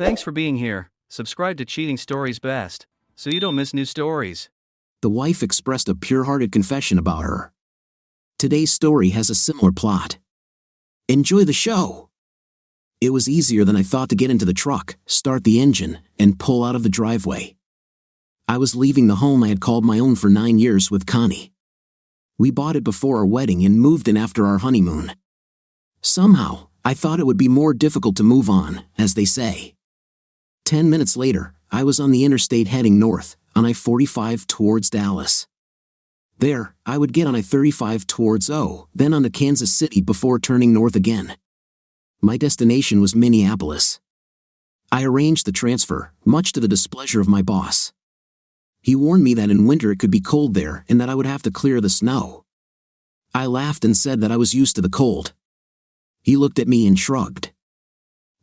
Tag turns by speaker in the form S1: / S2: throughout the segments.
S1: Thanks for being here. Subscribe to Cheating Stories Best, so you don't miss new stories.
S2: The wife expressed a pure-hearted confession about her. Today's story has a similar plot. Enjoy the show! It was easier than I thought to get into the truck, start the engine, and pull out of the driveway. I was leaving the home I had called my own for 9 years with Connie. We bought it before our wedding and moved in after our honeymoon. Somehow, I thought it would be more difficult to move on, as they say. 10 minutes later, I was on the interstate heading north, on I-45 towards Dallas. There, I would get on I-35 towards then on to Kansas City before turning north again. My destination was Minneapolis. I arranged the transfer, much to the displeasure of my boss. He warned me that in winter it could be cold there and that I would have to clear the snow. I laughed and said that I was used to the cold. He looked at me and shrugged.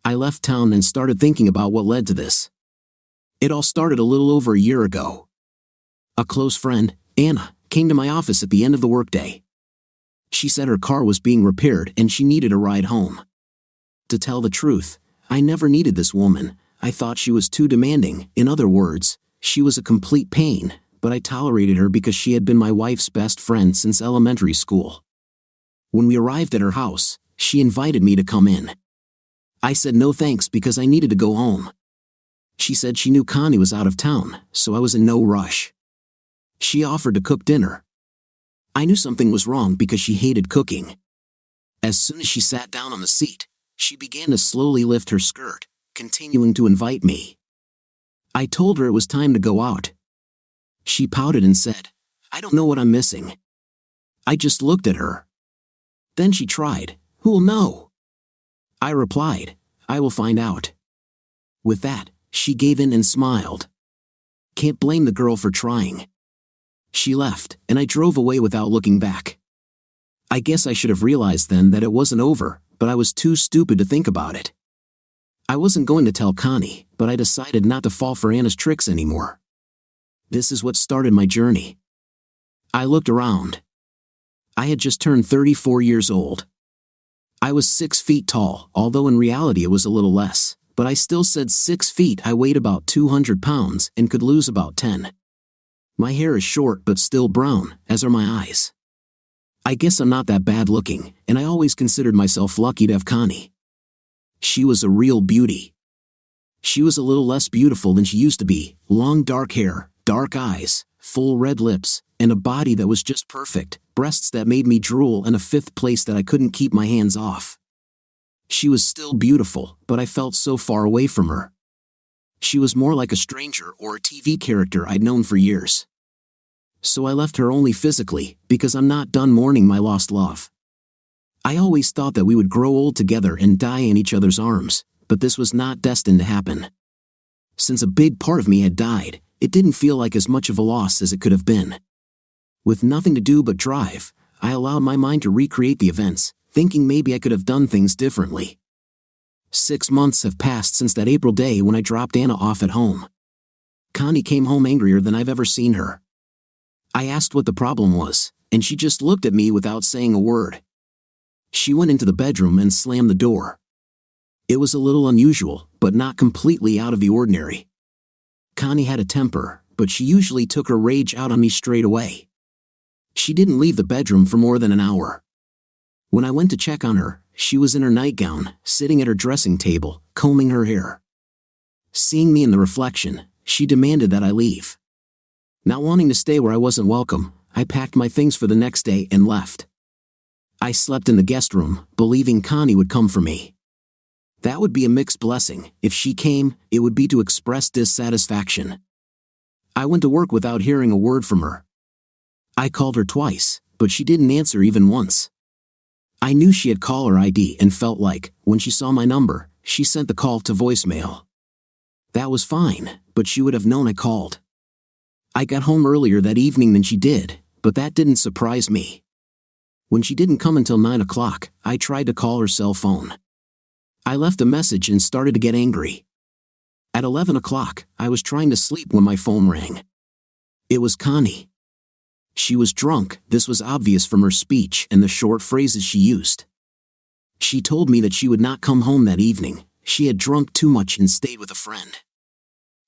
S2: I left town and started thinking about what led to this. It all started a little over a year ago. A close friend, Anna, came to my office at the end of the workday. She said her car was being repaired and she needed a ride home. To tell the truth, I never needed this woman. I thought she was too demanding. In other words, she was a complete pain, but I tolerated her because she had been my wife's best friend since elementary school. When we arrived at her house, she invited me to come in. I said no thanks because I needed to go home. She said she knew Connie was out of town, so I was in no rush. She offered to cook dinner. I knew something was wrong because she hated cooking. As soon as she sat down on the seat, she began to slowly lift her skirt, continuing to invite me. I told her it was time to go out. She pouted and said, "I don't know what I'm missing." I just looked at her. Then she tried, "Who'll know?" I replied, "I will find out." With that, she gave in and smiled. Can't blame the girl for trying. She left, and I drove away without looking back. I guess I should have realized then that it wasn't over, but I was too stupid to think about it. I wasn't going to tell Connie, but I decided not to fall for Anna's tricks anymore. This is what started my journey. I looked around. I had just turned 34 years old. I was 6 feet tall, although in reality it was a little less, but I still said 6 feet. I weighed about 200 pounds and could lose about 10. My hair is short but still brown, as are my eyes. I guess I'm not that bad looking, and I always considered myself lucky to have Connie. She was a real beauty. She was a little less beautiful than she used to be, long dark hair, dark eyes, full red lips, and a body that was just perfect, breasts that made me drool, and a fifth place that I couldn't keep my hands off. She was still beautiful, but I felt so far away from her. She was more like a stranger or a TV character I'd known for years. So I left her only physically, because I'm not done mourning my lost love. I always thought that we would grow old together and die in each other's arms, but this was not destined to happen. Since a big part of me had died, it didn't feel like as much of a loss as it could have been. With nothing to do but drive, I allowed my mind to recreate the events, thinking maybe I could have done things differently. 6 months have passed since that April day when I dropped Anna off at home. Connie came home angrier than I've ever seen her. I asked what the problem was, and she just looked at me without saying a word. She went into the bedroom and slammed the door. It was a little unusual, but not completely out of the ordinary. Connie had a temper, but she usually took her rage out on me straight away. She didn't leave the bedroom for more than an hour. When I went to check on her, she was in her nightgown, sitting at her dressing table, combing her hair. Seeing me in the reflection, she demanded that I leave. Not wanting to stay where I wasn't welcome, I packed my things for the next day and left. I slept in the guest room, believing Connie would come for me. That would be a mixed blessing. If she came, it would be to express dissatisfaction. I went to work without hearing a word from her. I called her twice, but she didn't answer even once. I knew she had caller ID and felt like, when she saw my number, she sent the call to voicemail. That was fine, but she would have known I called. I got home earlier that evening than she did, but that didn't surprise me. When she didn't come until 9 o'clock, I tried to call her cell phone. I left a message and started to get angry. At 11 o'clock, I was trying to sleep when my phone rang. It was Connie. She was drunk. This was obvious from her speech and the short phrases she used. She told me that she would not come home that evening. she had drunk too much and stayed with a friend.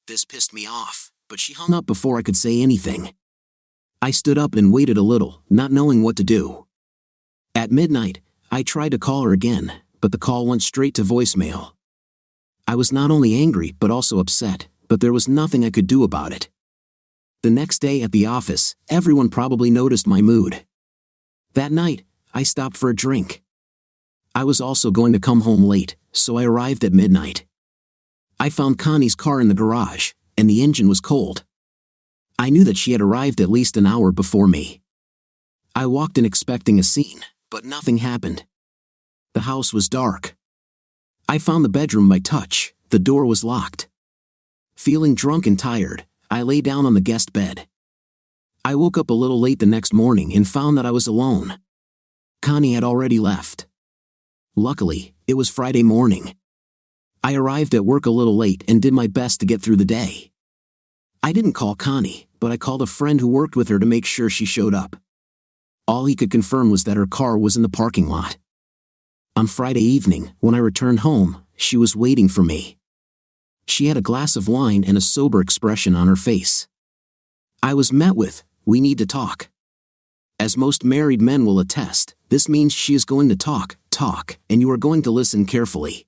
S2: This pissed me off, but she hung up before I could say anything. I stood up and waited a little, not knowing what to do. At midnight, I tried to call her again, but the call went straight to voicemail. I was not only angry but also upset, but there was nothing I could do about it. The next day at the office, everyone probably noticed my mood. That night, I stopped for a drink. I was also going to come home late, so I arrived at midnight. I found Connie's car in the garage, and the engine was cold. I knew that she had arrived at least an hour before me. I walked in expecting a scene, but nothing happened. The house was dark. I found the bedroom by touch. The door was locked. Feeling drunk and tired, I lay down on the guest bed. I woke up a little late the next morning and found that I was alone. Connie had already left. Luckily, it was Friday morning. I arrived at work a little late and did my best to get through the day. I didn't call Connie, but I called a friend who worked with her to make sure she showed up. All he could confirm was that her car was in the parking lot. On Friday evening, when I returned home, she was waiting for me. She had a glass of wine and a sober expression on her face. I was met with, "We need to talk." As most married men will attest, this means she is going to talk, and you are going to listen carefully.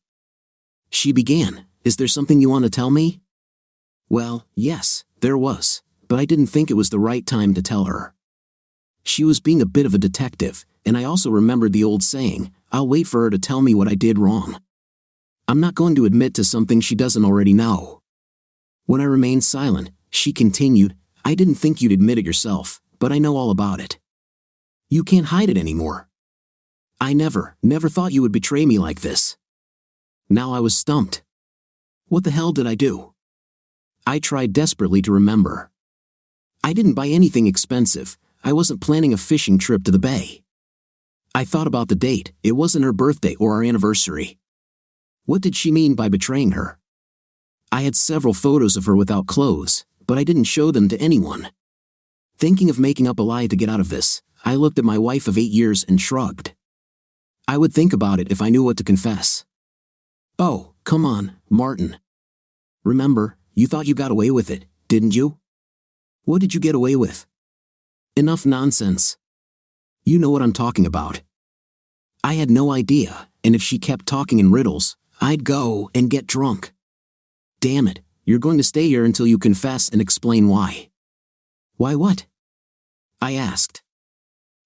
S2: She began, "Is there something you want to tell me?" Well, yes, there was, but I didn't think it was the right time to tell her. She was being a bit of a detective, and I also remembered the old saying, "I'll wait for her to tell me what I did wrong." I'm not going to admit to something she doesn't already know. When I remained silent, she continued, "I didn't think you'd admit it yourself, but I know all about it. You can't hide it anymore. I never thought you would betray me like this." Now I was stumped. What the hell did I do? I tried desperately to remember. I didn't buy anything expensive. I wasn't planning a fishing trip to the bay. I thought about the date. It wasn't her birthday or our anniversary. What did she mean by betraying her? I had several photos of her without clothes, but I didn't show them to anyone. Thinking of making up a lie to get out of this, I looked at my wife of 8 years and shrugged. I would think about it if I knew what to confess. "Oh, come on, Martin. Remember, you thought you got away with it, didn't you? What did you get away with?" "Enough nonsense. You know what I'm talking about." I had no idea, and if she kept talking in riddles, I'd go and get drunk. "Damn it, you're going to stay here until you confess and explain why." "Why what?" I asked.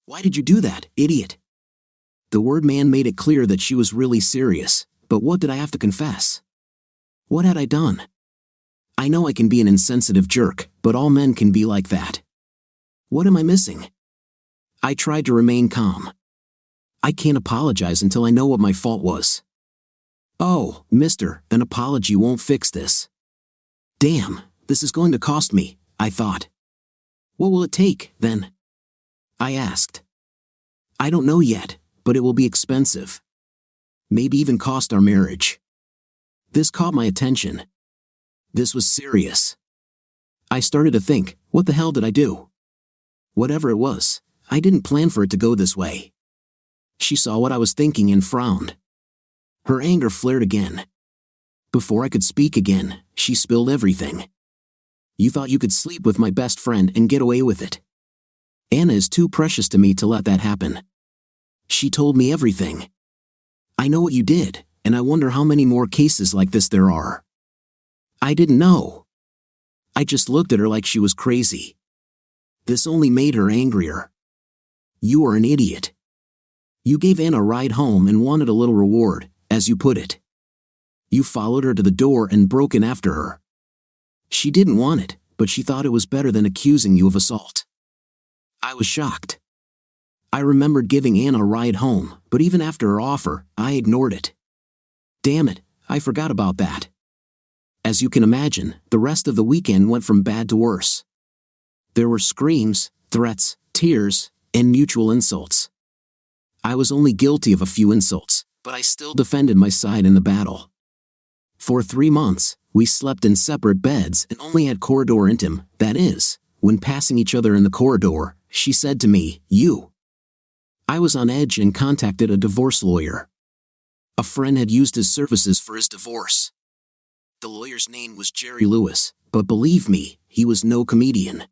S2: "Why did you do that, idiot?" The word man made it clear that she was really serious, but what did I have to confess? What had I done? I know I can be an insensitive jerk, but all men can be like that. What am I missing? I tried to remain calm. I can't apologize until I know what my fault was. "Oh, mister, an apology won't fix this." Damn, this is going to cost me, I thought. "What will it take, then?" I asked. "I don't know yet, but it will be expensive. Maybe even cost our marriage." This caught my attention. This was serious. I started to think, what the hell did I do? Whatever it was, I didn't plan for it to go this way. She saw what I was thinking and frowned. Her anger flared again. Before I could speak again, she spilled everything. "You thought you could sleep with my best friend and get away with it. Anna is too precious to me to let that happen. She told me everything. I know what you did, and I wonder how many more cases like this there are." I didn't know. I just looked at her like she was crazy. This only made her angrier. "You are an idiot. You gave Anna a ride home and wanted a little reward, as you put it. You followed her to the door and broke in after her. She didn't want it, but she thought it was better than accusing you of assault." I was shocked. I remembered giving Anna a ride home, but even after her offer, I ignored it. Damn it, I forgot about that. As you can imagine, the rest of the weekend went from bad to worse. There were screams, threats, tears, and mutual insults. I was only guilty of a few insults, but I still defended my side in the battle. For 3 months, we slept in separate beds and only had corridor intim, that is, when passing each other in the corridor, she said to me, "You." I was on edge and contacted a divorce lawyer. A friend had used his services for his divorce. The lawyer's name was Jerry Lewis, but believe me, he was no comedian.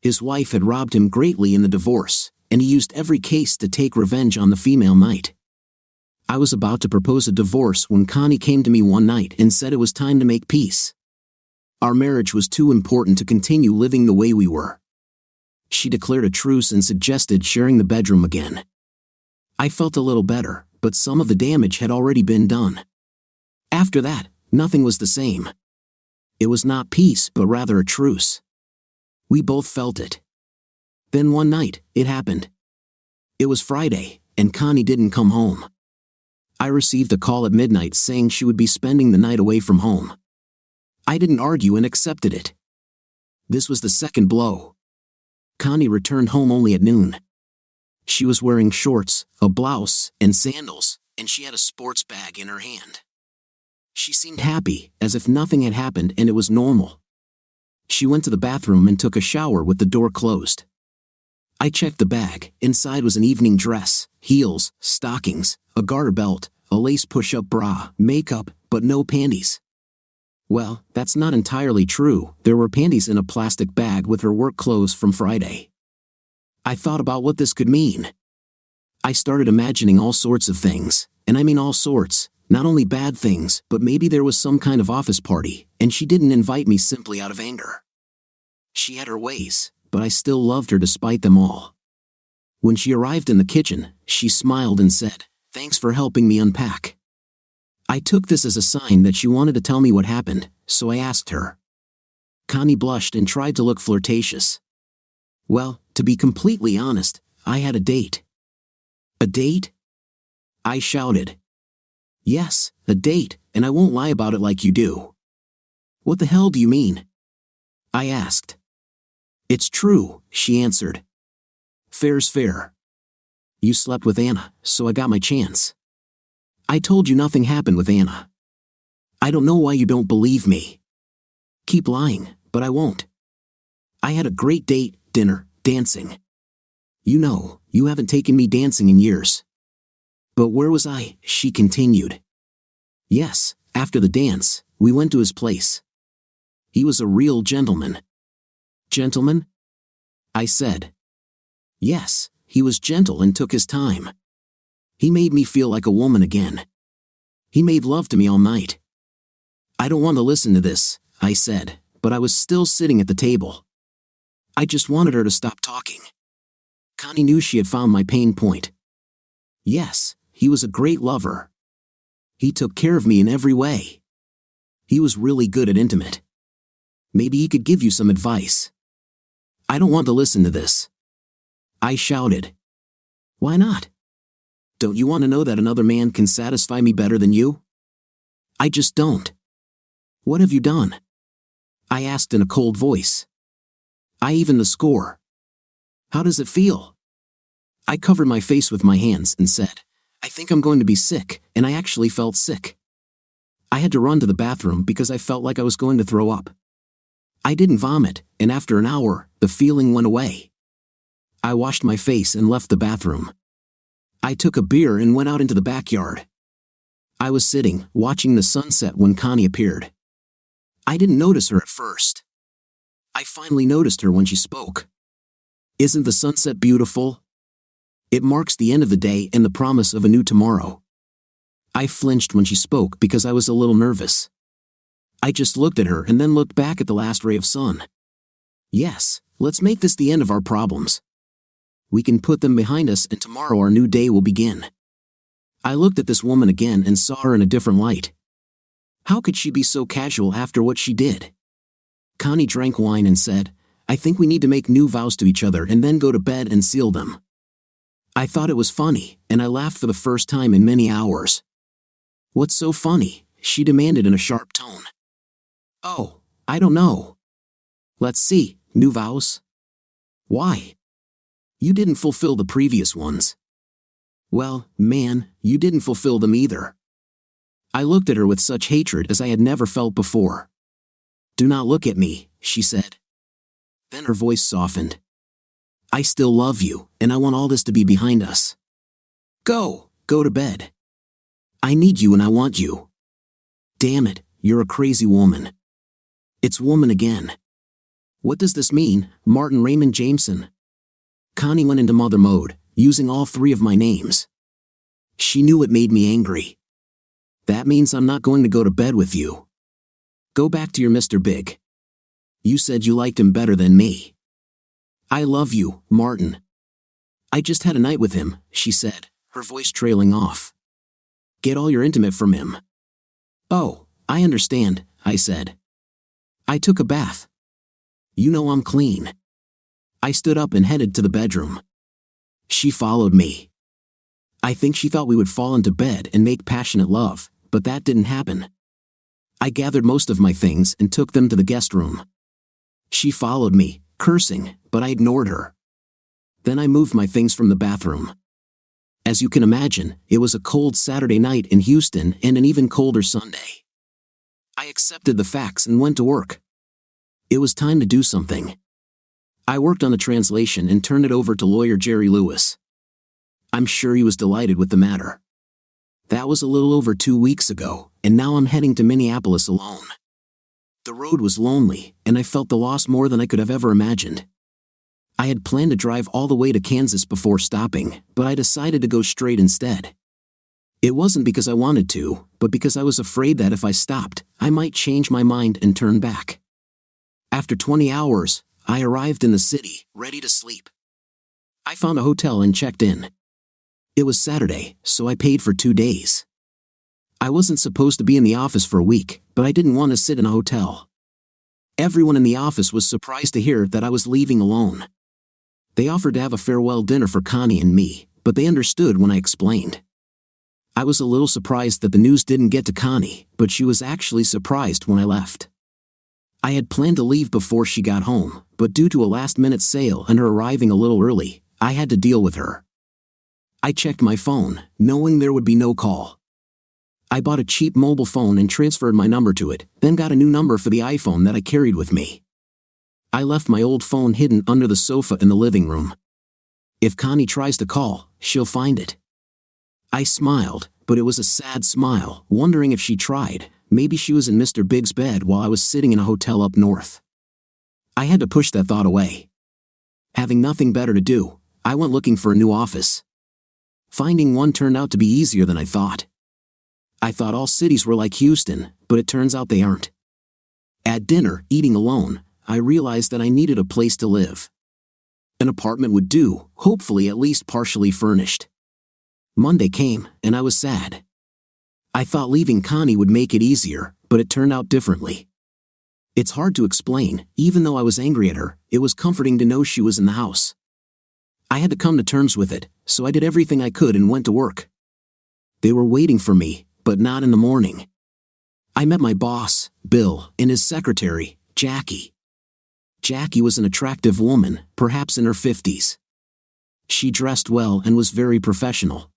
S2: His wife had robbed him greatly in the divorce, and he used every case to take revenge on the female knight. I was about to propose a divorce when Connie came to me one night and said it was time to make peace. Our marriage was too important to continue living the way we were. She declared a truce and suggested sharing the bedroom again. I felt a little better, but some of the damage had already been done. After that, nothing was the same. It was not peace, but rather a truce. We both felt it. Then one night, it happened. It was Friday, and Connie didn't come home. I received a call at midnight saying she would be spending the night away from home. I didn't argue and accepted it. This was the second blow. Connie returned home only at noon. She was wearing shorts, a blouse, and sandals, and she had a sports bag in her hand. She seemed happy, as if nothing had happened and it was normal. She went to the bathroom and took a shower with the door closed. I checked the bag. Inside was an evening dress, heels, stockings, a garter belt, a lace push-up bra, makeup, but no panties. Well, that's not entirely true. There were panties in a plastic bag with her work clothes from Friday. I thought about what this could mean. I started imagining all sorts of things, and I mean all sorts, not only bad things, but maybe there was some kind of office party, and she didn't invite me simply out of anger. She had her ways, but I still loved her despite them all. When she arrived in the kitchen, she smiled and said, "Thanks for helping me unpack." I took this as a sign that she wanted to tell me what happened, so I asked her. Connie blushed and tried to look flirtatious. Well, to be completely honest, I had a date. A date? I shouted. Yes, a date, and I won't lie about it like you do. What the hell do you mean? I asked. It's true, she answered. Fair's fair. You slept with Anna, so I got my chance. I told you nothing happened with Anna. I don't know why you don't believe me. Keep lying, but I won't. I had a great date, dinner, dancing. You know, you haven't taken me dancing in years. But where was I? She continued. Yes, after the dance, we went to his place. He was a real gentleman. Gentleman? I said. Yes, he was gentle and took his time. He made me feel like a woman again. He made love to me all night. I don't want to listen to this, I said, but I was still sitting at the table. I just wanted her to stop talking. Connie knew she had found my pain point. Yes, he was a great lover. He took care of me in every way. He was really good at intimate. Maybe he could give you some advice. I don't want to listen to this. I shouted. Why not? Don't you want to know that another man can satisfy me better than you? I just don't. What have you done? I asked in a cold voice. I evened the score. How does it feel? I covered my face with my hands and said, I think I'm going to be sick, and I actually felt sick. I had to run to the bathroom because I felt like I was going to throw up. I didn't vomit, and after an hour, the feeling went away. I washed my face and left the bathroom. I took a beer and went out into the backyard. I was sitting, watching the sunset when Connie appeared. I didn't notice her at first. I finally noticed her when she spoke. Isn't the sunset beautiful? It marks the end of the day and the promise of a new tomorrow. I flinched when she spoke because I was a little nervous. I just looked at her and then looked back at the last ray of sun. Yes, let's make this the end of our problems. We can put them behind us and tomorrow our new day will begin. I looked at this woman again and saw her in a different light. How could she be so casual after what she did? Connie drank wine and said, I think we need to make new vows to each other and then go to bed and seal them. I thought it was funny, and I laughed for the first time in many hours. What's so funny? She demanded in a sharp tone. Oh, I don't know. Let's see, new vows? Why? You didn't fulfill the previous ones. Well, man, you didn't fulfill them either. I looked at her with such hatred as I had never felt before. Do not look at me, she said. Then her voice softened. I still love you, and I want all this to be behind us. Go to bed. I need you and I want you. Damn it, you're a crazy woman. It's woman again. What does this mean, Martin Raymond Jameson? Connie went into mother mode, using all three of my names. She knew it made me angry. That means I'm not going to go to bed with you. Go back to your Mr. Big. You said you liked him better than me. I love you, Martin. I just had a night with him, she said, her voice trailing off. Get all your intimate from him. Oh, I understand, I said. I took a bath. You know I'm clean. I stood up and headed to the bedroom. She followed me. I think she thought we would fall into bed and make passionate love, but that didn't happen. I gathered most of my things and took them to the guest room. She followed me, cursing, but I ignored her. Then I moved my things from the bathroom. As you can imagine, it was a cold Saturday night in Houston and an even colder Sunday. I accepted the facts and went to work. It was time to do something. I worked on a translation and turned it over to lawyer Jerry Lewis. I'm sure he was delighted with the matter. That was a little over 2 weeks ago, and now I'm heading to Minneapolis alone. The road was lonely, and I felt the loss more than I could have ever imagined. I had planned to drive all the way to Kansas before stopping, but I decided to go straight instead. It wasn't because I wanted to, but because I was afraid that if I stopped, I might change my mind and turn back. After 20 hours, I arrived in the city, ready to sleep. I found a hotel and checked in. It was Saturday, so I paid for 2 days. I wasn't supposed to be in the office for a week, but I didn't want to sit in a hotel. Everyone in the office was surprised to hear that I was leaving alone. They offered to have a farewell dinner for Connie and me, but they understood when I explained. I was a little surprised that the news didn't get to Connie, but she was actually surprised when I left. I had planned to leave before she got home, but due to a last-minute sale and her arriving a little early, I had to deal with her. I checked my phone, knowing there would be no call. I bought a cheap mobile phone and transferred my number to it, then got a new number for the iPhone that I carried with me. I left my old phone hidden under the sofa in the living room. If Connie tries to call, she'll find it. I smiled, but it was a sad smile, wondering if she tried. Maybe she was in Mr. Big's bed while I was sitting in a hotel up north. I had to push that thought away. Having nothing better to do, I went looking for a new office. Finding one turned out to be easier than I thought. I thought all cities were like Houston, but it turns out they aren't. At dinner, eating alone, I realized that I needed a place to live. An apartment would do, hopefully at least partially furnished. Monday came, and I was sad. I thought leaving Connie would make it easier, but it turned out differently. It's hard to explain, even though I was angry at her, it was comforting to know she was in the house. I had to come to terms with it, so I did everything I could and went to work. They were waiting for me, but not in the morning. I met my boss, Bill, and his secretary, Jackie. Jackie was an attractive woman, perhaps in her 50s. She dressed well and was very professional.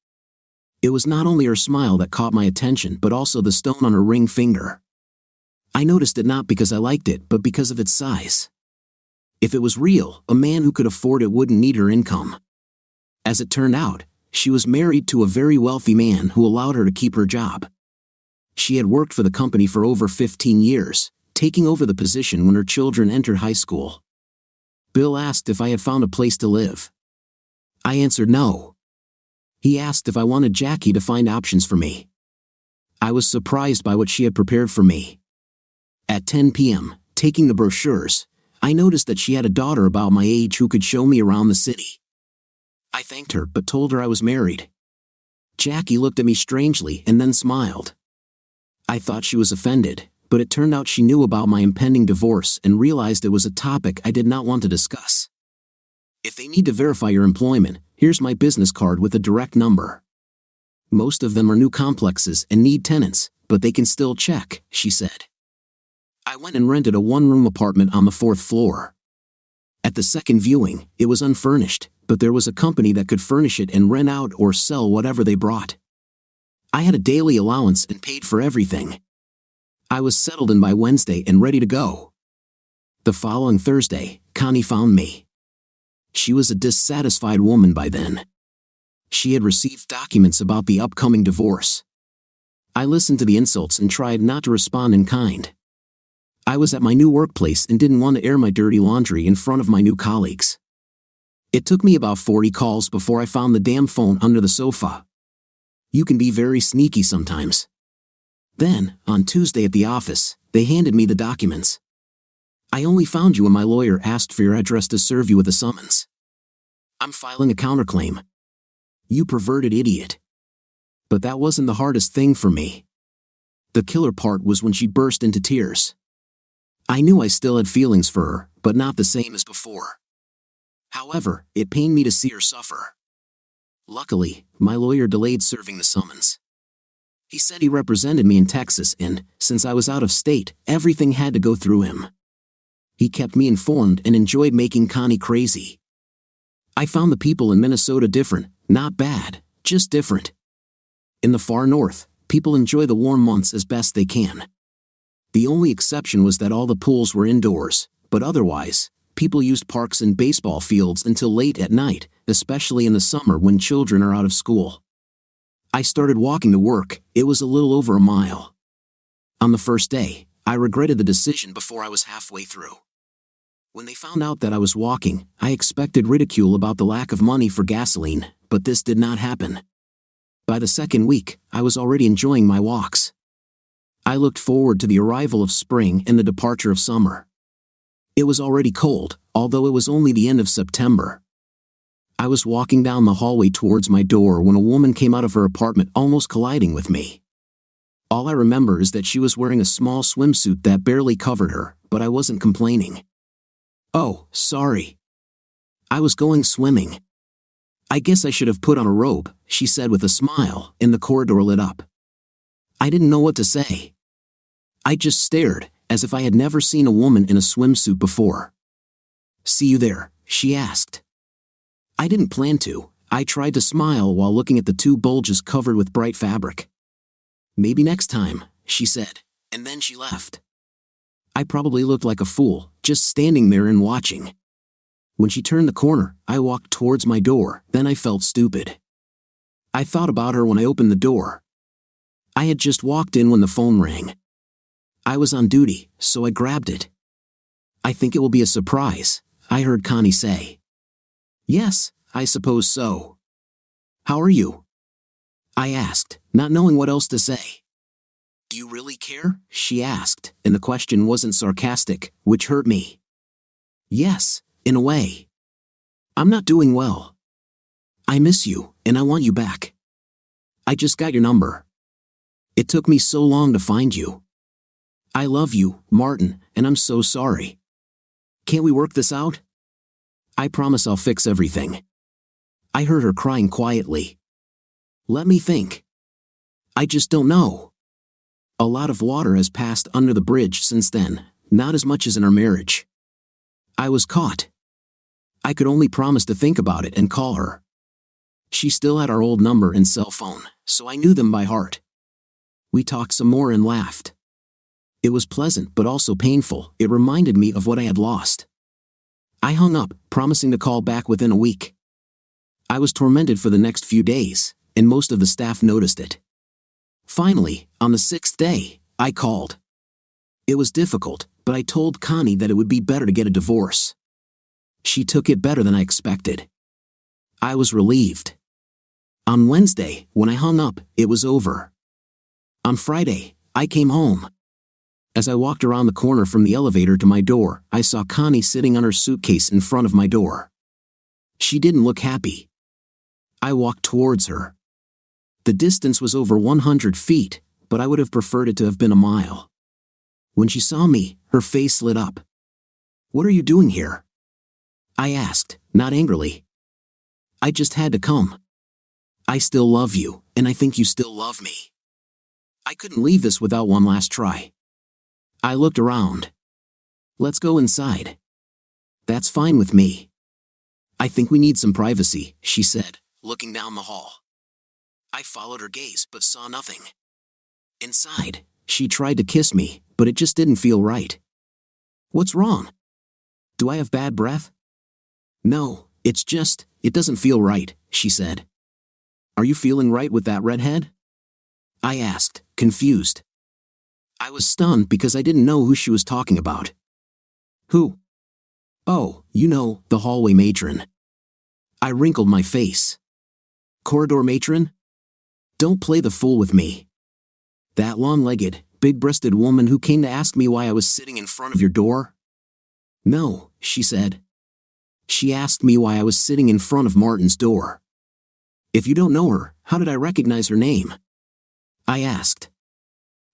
S2: It was not only her smile that caught my attention but also the stone on her ring finger. I noticed it not because I liked it but because of its size. If it was real, a man who could afford it wouldn't need her income. As it turned out, she was married to a very wealthy man who allowed her to keep her job. She had worked for the company for over 15 years, taking over the position when her children entered high school. Bill asked if I had found a place to live. I answered no. He asked if I wanted Jackie to find options for me. I was surprised by what she had prepared for me. At 10 p.m., taking the brochures, I noticed that she had a daughter about my age who could show me around the city. I thanked her but told her I was married. Jackie looked at me strangely and then smiled. I thought she was offended, but it turned out she knew about my impending divorce and realized it was a topic I did not want to discuss. If they need to verify your employment, here's my business card with a direct number. Most of them are new complexes and need tenants, but they can still check, she said. I went and rented a one-room apartment on the 4th floor. At the second viewing, it was unfurnished, but there was a company that could furnish it and rent out or sell whatever they brought. I had a daily allowance and paid for everything. I was settled in by Wednesday and ready to go. The following Thursday, Connie found me. She was a dissatisfied woman by then. She had received documents about the upcoming divorce. I listened to the insults and tried not to respond in kind. I was at my new workplace and didn't want to air my dirty laundry in front of my new colleagues. It took me about 40 calls before I found the damn phone under the sofa. You can be very sneaky sometimes. Then, on Tuesday at the office, they handed me the documents. I only found you when my lawyer asked for your address to serve you with a summons. I'm filing a counterclaim. You perverted idiot. But that wasn't the hardest thing for me. The killer part was when she burst into tears. I knew I still had feelings for her, but not the same as before. However, it pained me to see her suffer. Luckily, my lawyer delayed serving the summons. He said he represented me in Texas and, since I was out of state, everything had to go through him. He kept me informed and enjoyed making Connie crazy. I found the people in Minnesota different, not bad, just different. In the far north, people enjoy the warm months as best they can. The only exception was that all the pools were indoors, but otherwise, people used parks and baseball fields until late at night, especially in the summer when children are out of school. I started walking to work. It was a little over a mile. On the first day, I regretted the decision before I was halfway through. When they found out that I was walking, I expected ridicule about the lack of money for gasoline, but this did not happen. By the second week, I was already enjoying my walks. I looked forward to the arrival of spring and the departure of summer. It was already cold, although it was only the end of September. I was walking down the hallway towards my door when a woman came out of her apartment almost colliding with me. All I remember is that she was wearing a small swimsuit that barely covered her, but I wasn't complaining. Oh, sorry. I was going swimming. I guess I should have put on a robe, she said with a smile, and the corridor lit up. I didn't know what to say. I just stared, as if I had never seen a woman in a swimsuit before. See you there, she asked. I didn't plan to. I tried to smile while looking at the two bulges covered with bright fabric. Maybe next time, she said, and then she left. I probably looked like a fool, just standing there and watching. When she turned the corner, I walked towards my door, then I felt stupid. I thought about her when I opened the door. I had just walked in when the phone rang. I was on duty, so I grabbed it. I think it will be a surprise, I heard Connie say. Yes, I suppose so. How are you? I asked, not knowing what else to say. Do you really care? She asked, and the question wasn't sarcastic, which hurt me. Yes, in a way. I'm not doing well. I miss you, and I want you back. I just got your number. It took me so long to find you. I love you, Martin, and I'm so sorry. Can't we work this out? I promise I'll fix everything. I heard her crying quietly. Let me think. I just don't know. A lot of water has passed under the bridge since then, not as much as in our marriage. I was caught. I could only promise to think about it and call her. She still had our old number and cell phone, so I knew them by heart. We talked some more and laughed. It was pleasant but also painful. It reminded me of what I had lost. I hung up, promising to call back within a week. I was tormented for the next few days, and most of the staff noticed it. Finally, on the 6th day, I called. It was difficult, but I told Connie that it would be better to get a divorce. She took it better than I expected. I was relieved. On Wednesday, when I hung up, it was over. On Friday, I came home. As I walked around the corner from the elevator to my door, I saw Connie sitting on her suitcase in front of my door. She didn't look happy. I walked towards her. The distance was over 100 feet, but I would have preferred it to have been a mile. When she saw me, her face lit up. What are you doing here? I asked, not angrily. I just had to come. I still love you, and I think you still love me. I couldn't leave this without one last try. I looked around. Let's go inside. That's fine with me. I think we need some privacy, she said, looking down the hall. I followed her gaze but saw nothing. Inside, she tried to kiss me, but it just didn't feel right. What's wrong? Do I have bad breath? No, it doesn't feel right, she said. Are you feeling right with that redhead? I asked, confused. I was stunned because I didn't know who she was talking about. Who? Oh, you know, the hallway matron. I wrinkled my face. Corridor matron? Don't play the fool with me. That long-legged, big-breasted woman who came to ask me why I was sitting in front of your door? No, she said. She asked me why I was sitting in front of Martin's door. If you don't know her, how did I recognize her name? I asked.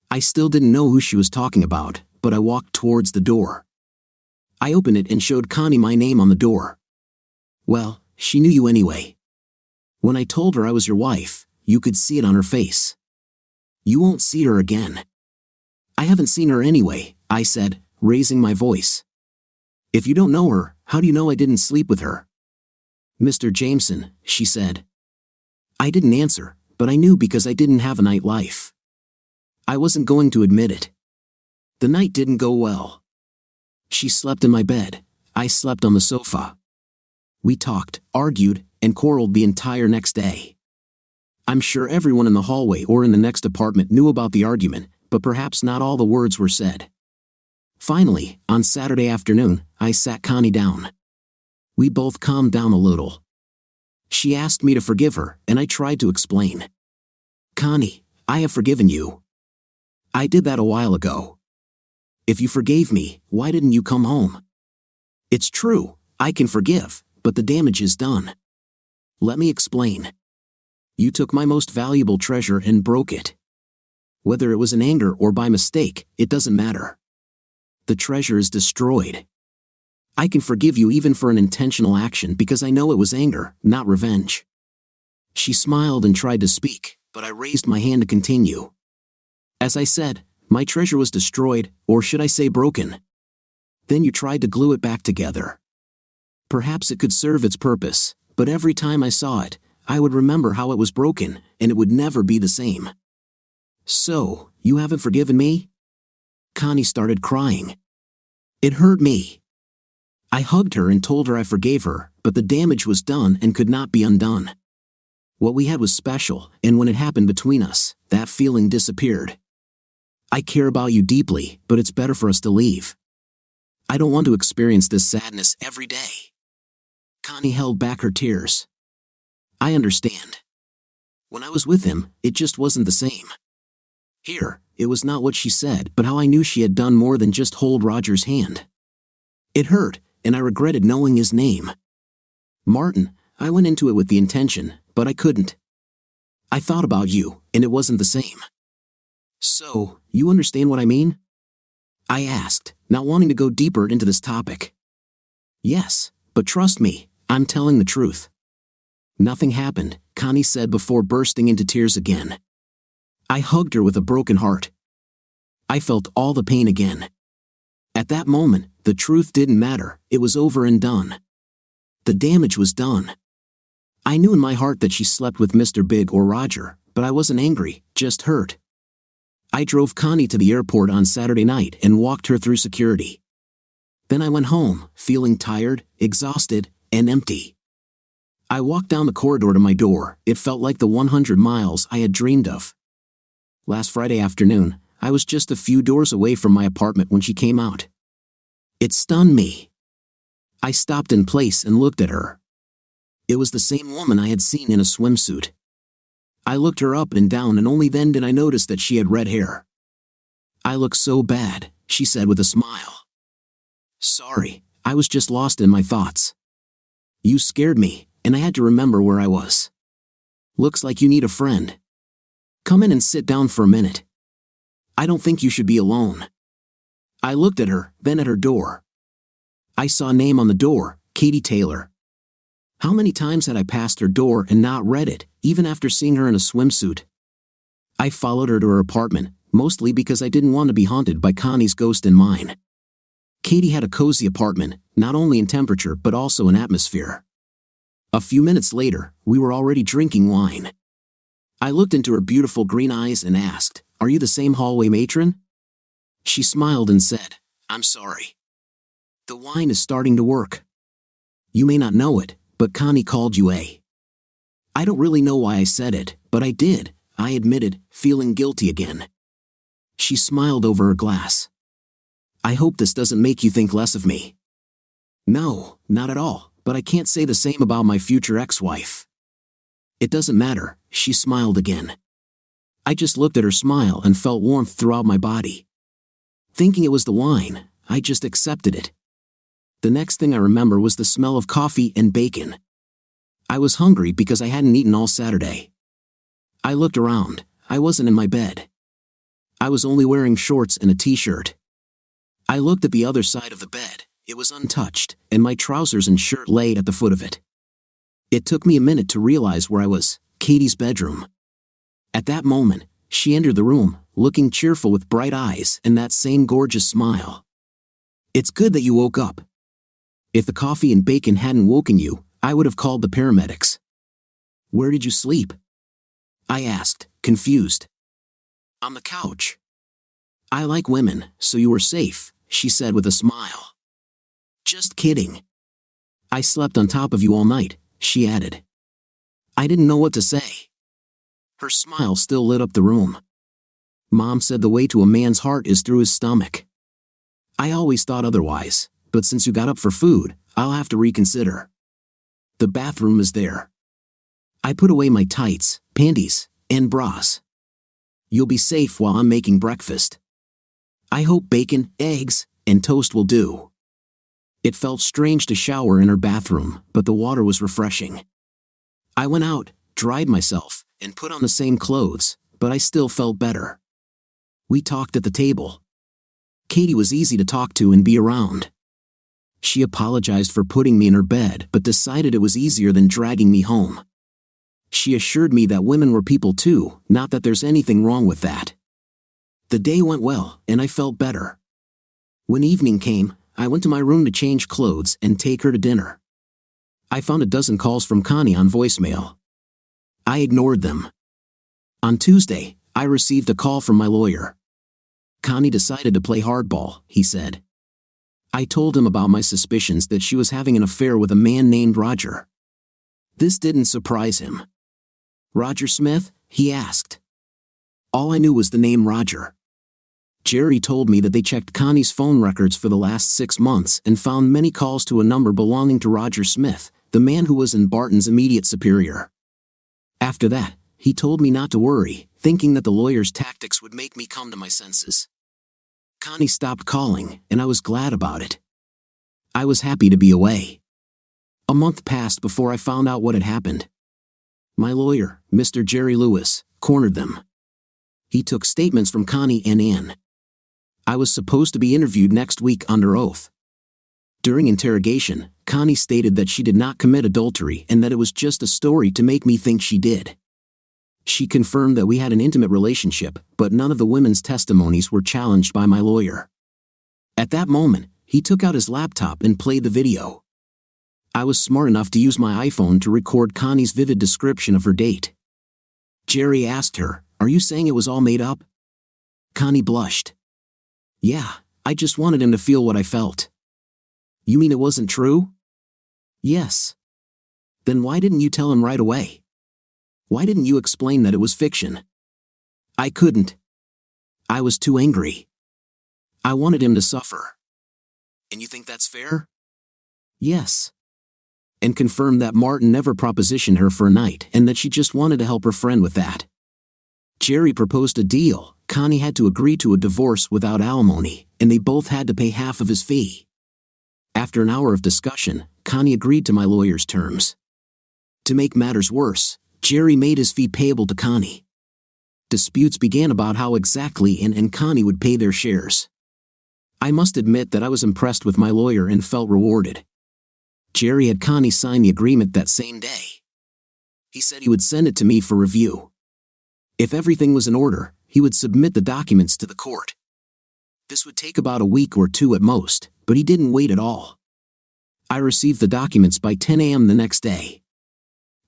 S2: I still didn't know who she was talking about, but I walked towards the door. I opened it and showed Connie my name on the door. Well, she knew you anyway. When I told her I was your wife, you could see it on her face. You won't see her again. I haven't seen her anyway, I said, raising my voice. If you don't know her, how do you know I didn't sleep with her? Mr. Jameson, she said. I didn't answer, but I knew because I didn't have a nightlife. I wasn't going to admit it. The night didn't go well. She slept in my bed, I slept on the sofa. We talked, argued, and quarreled the entire next day. I'm sure everyone in the hallway or in the next apartment knew about the argument, but perhaps not all the words were said. Finally, on Saturday afternoon, I sat Connie down. We both calmed down a little. She asked me to forgive her, and I tried to explain. Connie, I have forgiven you. I did that a while ago. If you forgave me, why didn't you come home? It's true, I can forgive, but the damage is done. Let me explain. You took my most valuable treasure and broke it. Whether it was in anger or by mistake, it doesn't matter. The treasure is destroyed. I can forgive you even for an intentional action because I know it was anger, not revenge. She smiled and tried to speak, but I raised my hand to continue. As I said, my treasure was destroyed, or should I say broken. Then you tried to glue it back together. Perhaps it could serve its purpose, but every time I saw it, I would remember how it was broken, and it would never be the same. So, you haven't forgiven me? Connie started crying. It hurt me. I hugged her and told her I forgave her, but the damage was done and could not be undone. What we had was special, and when it happened between us, that feeling disappeared. I care about you deeply, but it's better for us to leave. I don't want to experience this sadness every day. Connie held back her tears. I understand. When I was with him, it just wasn't the same. Here, it was not what she said, but how I knew she had done more than just hold Roger's hand. It hurt, and I regretted knowing his name. Martin, I went into it with the intention, but I couldn't. I thought about you, and it wasn't the same. So, you understand what I mean? I asked, not wanting to go deeper into this topic. Yes, but trust me, I'm telling the truth. Nothing happened, Connie said before bursting into tears again. I hugged her with a broken heart. I felt all the pain again. At that moment, the truth didn't matter, it was over and done. The damage was done. I knew in my heart that she slept with Mr. Big or Roger, but I wasn't angry, just hurt. I drove Connie to the airport on Saturday night and walked her through security. Then I went home, feeling tired, exhausted, and empty. I walked down the corridor to my door, it felt like the 100 miles I had dreamed of. Last Friday afternoon, I was just a few doors away from my apartment when she came out. It stunned me. I stopped in place and looked at her. It was the same woman I had seen in a swimsuit. I looked her up and down and only then did I notice that she had red hair. I look so bad, she said with a smile. Sorry, I was just lost in my thoughts. You scared me, and I had to remember where I was. Looks like you need a friend. Come in and sit down for a minute. I don't think you should be alone. I looked at her, then at her door. I saw a name on the door, Katie Taylor. How many times had I passed her door and not read it, even after seeing her in a swimsuit? I followed her to her apartment, mostly because I didn't want to be haunted by Connie's ghost in mine. Katie had a cozy apartment, not only in temperature but also in atmosphere. A few minutes later, we were already drinking wine. I looked into her beautiful green eyes and asked, "Are you the same hallway matron?" She smiled and said, "I'm sorry. The wine is starting to work. You may not know it, but Connie called you a." I don't really know why I said it, but I did, I admitted, feeling guilty again. She smiled over her glass. I hope this doesn't make you think less of me. No, not at all, but I can't say the same about my future ex-wife. It doesn't matter, she smiled again. I just looked at her smile and felt warmth throughout my body. Thinking it was the wine, I just accepted it. The next thing I remember was the smell of coffee and bacon. I was hungry because I hadn't eaten all Saturday. I looked around. I wasn't in my bed. I was only wearing shorts and a t-shirt. I looked at the other side of the bed. It was untouched, and my trousers and shirt lay at the foot of it. It took me a minute to realize where I was, Katie's bedroom. At that moment, she entered the room, looking cheerful with bright eyes and that same gorgeous smile. It's good that you woke up. If the coffee and bacon hadn't woken you, I would have called the paramedics. Where did you sleep? I asked, confused. On the couch. I like women, so you were safe, she said with a smile. Just kidding. I slept on top of you all night, she added. I didn't know what to say. Her smile still lit up the room. Mom said the way to a man's heart is through his stomach. I always thought otherwise, but since you got up for food, I'll have to reconsider. The bathroom is there. I put away my tights, panties, and bras. You'll be safe while I'm making breakfast. I hope bacon, eggs, and toast will do. It felt strange to shower in her bathroom, but the water was refreshing. I went out, dried myself, and put on the same clothes, but I still felt better. We talked at the table. Katie was easy to talk to and be around. She apologized for putting me in her bed but decided it was easier than dragging me home. She assured me that women were people too, not that there's anything wrong with that. The day went well, and I felt better. When evening came, I went to my room to change clothes and take her to dinner. I found a dozen calls from Connie on voicemail. I ignored them. On Tuesday, I received a call from my lawyer. Connie decided to play hardball, he said. I told him about my suspicions that she was having an affair with a man named Roger. This didn't surprise him. Roger Smith? He asked. All I knew was the name Roger. Jerry told me that they checked Connie's phone records for the last 6 months and found many calls to a number belonging to Roger Smith, the man who was in Barton's immediate superior. After that, he told me not to worry, thinking that the lawyer's tactics would make me come to my senses. Connie stopped calling, and I was glad about it. I was happy to be away. A month passed before I found out what had happened. My lawyer, Mr. Jerry Lewis, cornered them. He took statements from Connie and Ann. I was supposed to be interviewed next week under oath. During interrogation, Connie stated that she did not commit adultery and that it was just a story to make me think she did. She confirmed that we had an intimate relationship, but none of the women's testimonies were challenged by my lawyer. At that moment, he took out his laptop and played the video. I was smart enough to use my iPhone to record Connie's vivid description of her date. Jerry asked her, "Are you saying it was all made up?" Connie blushed. "Yeah, I just wanted him to feel what I felt." "You mean it wasn't true?" "Yes." "Then why didn't you tell him right away? Why didn't you explain that it was fiction?" "I couldn't. I was too angry. I wanted him to suffer." "And you think that's fair?" "Yes." And confirmed that Martin never propositioned her for a night and that she just wanted to help her friend with that. Jerry proposed a deal. Connie had to agree to a divorce without alimony, and they both had to pay half of his fee. After an hour of discussion, Connie agreed to my lawyer's terms. To make matters worse, Jerry made his fee payable to Connie. Disputes began about how exactly Ann and Connie would pay their shares. I must admit that I was impressed with my lawyer and felt rewarded. Jerry had Connie sign the agreement that same day. He said he would send it to me for review. If everything was in order, he would submit the documents to the court. This would take about a week or two at most, but he didn't wait at all. I received the documents by 10 a.m. the next day.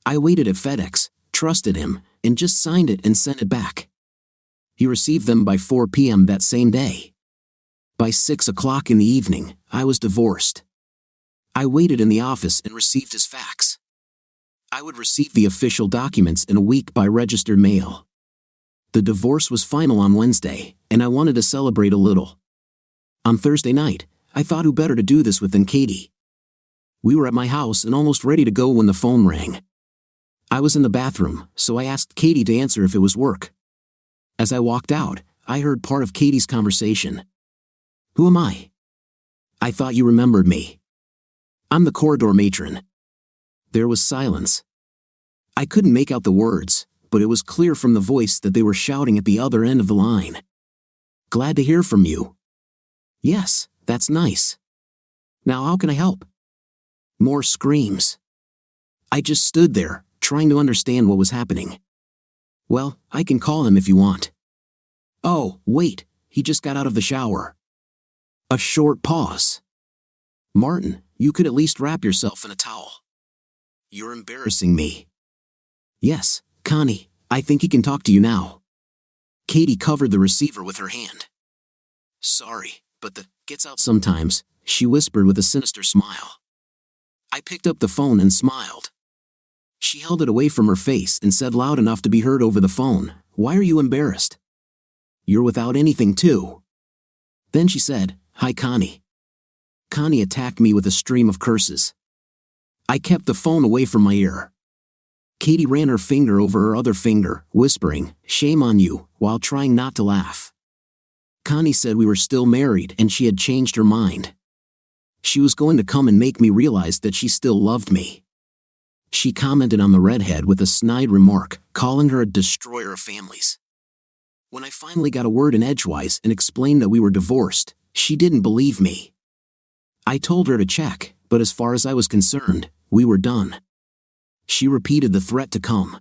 S2: I waited at FedEx, trusted him, and just signed it and sent it back. He received them by 4 p.m. that same day. By 6 o'clock in the evening, I was divorced. I waited in the office and received his fax. I would receive the official documents in a week by registered mail. The divorce was final on Wednesday, and I wanted to celebrate a little. On Thursday night, I thought who better to do this with than Katie. We were at my house and almost ready to go when the phone rang. I was in the bathroom, so I asked Katie to answer if it was work. As I walked out, I heard part of Katie's conversation. "Who am I? I thought you remembered me. I'm the corridor matron." There was silence. I couldn't make out the words, but it was clear from the voice that they were shouting at the other end of the line. "Glad to hear from you." "Yes, that's nice. Now how can I help?" More screams. I just stood there, trying to understand what was happening. "Well, I can call him if you want." "Oh, wait, he just got out of the shower." A short pause. "Martin, you could at least wrap yourself in a towel. You're embarrassing me." "Yes, Connie, I think he can talk to you now." Katie covered the receiver with her hand. "Sorry, but the gets out sometimes," she whispered with a sinister smile. I picked up the phone and smiled. She held it away from her face and said loud enough to be heard over the phone, "Why are you embarrassed? You're without anything too." Then she said, "Hi Connie." Connie attacked me with a stream of curses. I kept the phone away from my ear. Katie ran her finger over her other finger, whispering, "Shame on you," while trying not to laugh. Connie said we were still married and she had changed her mind. She was going to come and make me realize that she still loved me. She commented on the redhead with a snide remark, calling her a destroyer of families. When I finally got a word in edgewise and explained that we were divorced, she didn't believe me. I told her to check, but as far as I was concerned, we were done. She repeated the threat to come.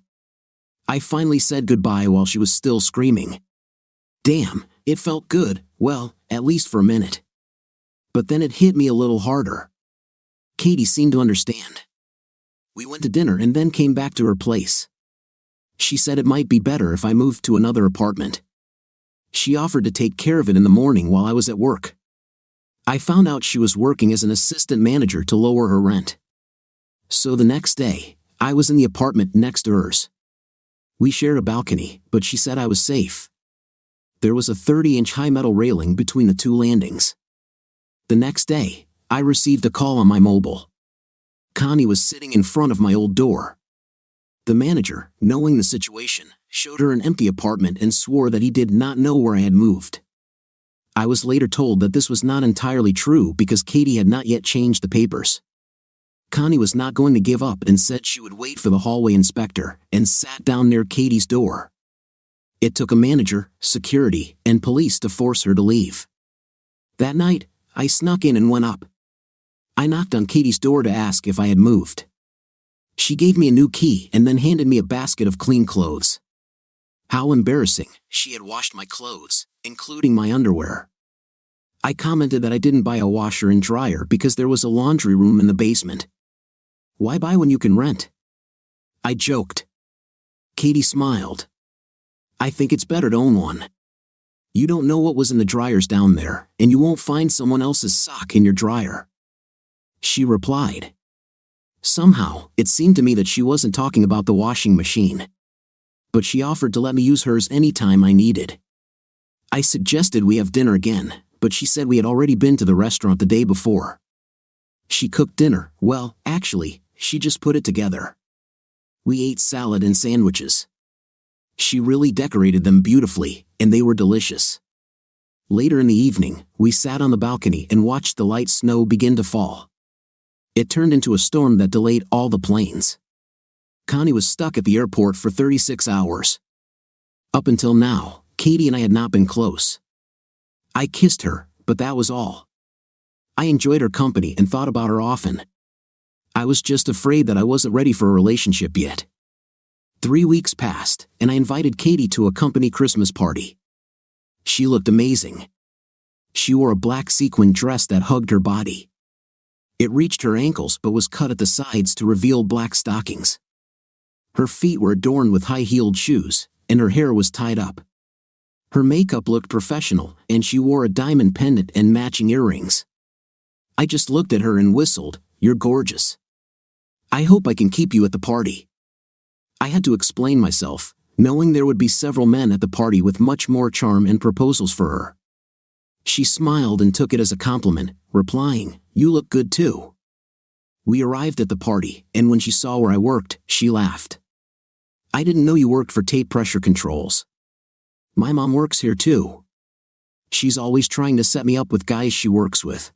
S2: I finally said goodbye while she was still screaming. Damn, it felt good, well, at least for a minute. But then it hit me a little harder. Katie seemed to understand. We went to dinner and then came back to her place. She said it might be better if I moved to another apartment. She offered to take care of it in the morning while I was at work. I found out she was working as an assistant manager to lower her rent. So the next day, I was in the apartment next to hers. We shared a balcony, but she said I was safe. There was a 30-inch high metal railing between the two landings. The next day, I received a call on my mobile. Connie was sitting in front of my old door. The manager, knowing the situation, showed her an empty apartment and swore that he did not know where I had moved. I was later told that this was not entirely true because Katie had not yet changed the papers. Connie was not going to give up and said she would wait for the hallway inspector and sat down near Katie's door. It took a manager, security, and police to force her to leave. That night, I snuck in and went up. I knocked on Katie's door to ask if I had moved. She gave me a new key and then handed me a basket of clean clothes. How embarrassing, she had washed my clothes, including my underwear. I commented that I didn't buy a washer and dryer because there was a laundry room in the basement. Why buy when you can rent? I joked. Katie smiled. I think it's better to own one. You don't know what was in the dryers down there, and you won't find someone else's sock in your dryer. She replied. Somehow, it seemed to me that she wasn't talking about the washing machine. But she offered to let me use hers anytime I needed. I suggested we have dinner again, but she said we had already been to the restaurant the day before. She cooked dinner, well, actually, she just put it together. We ate salad and sandwiches. She really decorated them beautifully, and they were delicious. Later in the evening, we sat on the balcony and watched the light snow begin to fall. It turned into a storm that delayed all the planes. Connie was stuck at the airport for 36 hours. Up until now, Katie and I had not been close. I kissed her, but that was all. I enjoyed her company and thought about her often. I was just afraid that I wasn't ready for a relationship yet. 3 weeks passed, and I invited Katie to a company Christmas party. She looked amazing. She wore a black sequin dress that hugged her body. It reached her ankles but was cut at the sides to reveal black stockings. Her feet were adorned with high-heeled shoes, and her hair was tied up. Her makeup looked professional, and she wore a diamond pendant and matching earrings. I just looked at her and whistled, "You're gorgeous. I hope I can keep you at the party." I had to explain myself. knowing there would be several men at the party with much more charm and proposals for her. She smiled and took it as a compliment, replying, "You look good too." We arrived at the party, and when she saw where I worked, she laughed. "I didn't know you worked for tape pressure controls. My mom works here too. She's always trying to set me up with guys she works with.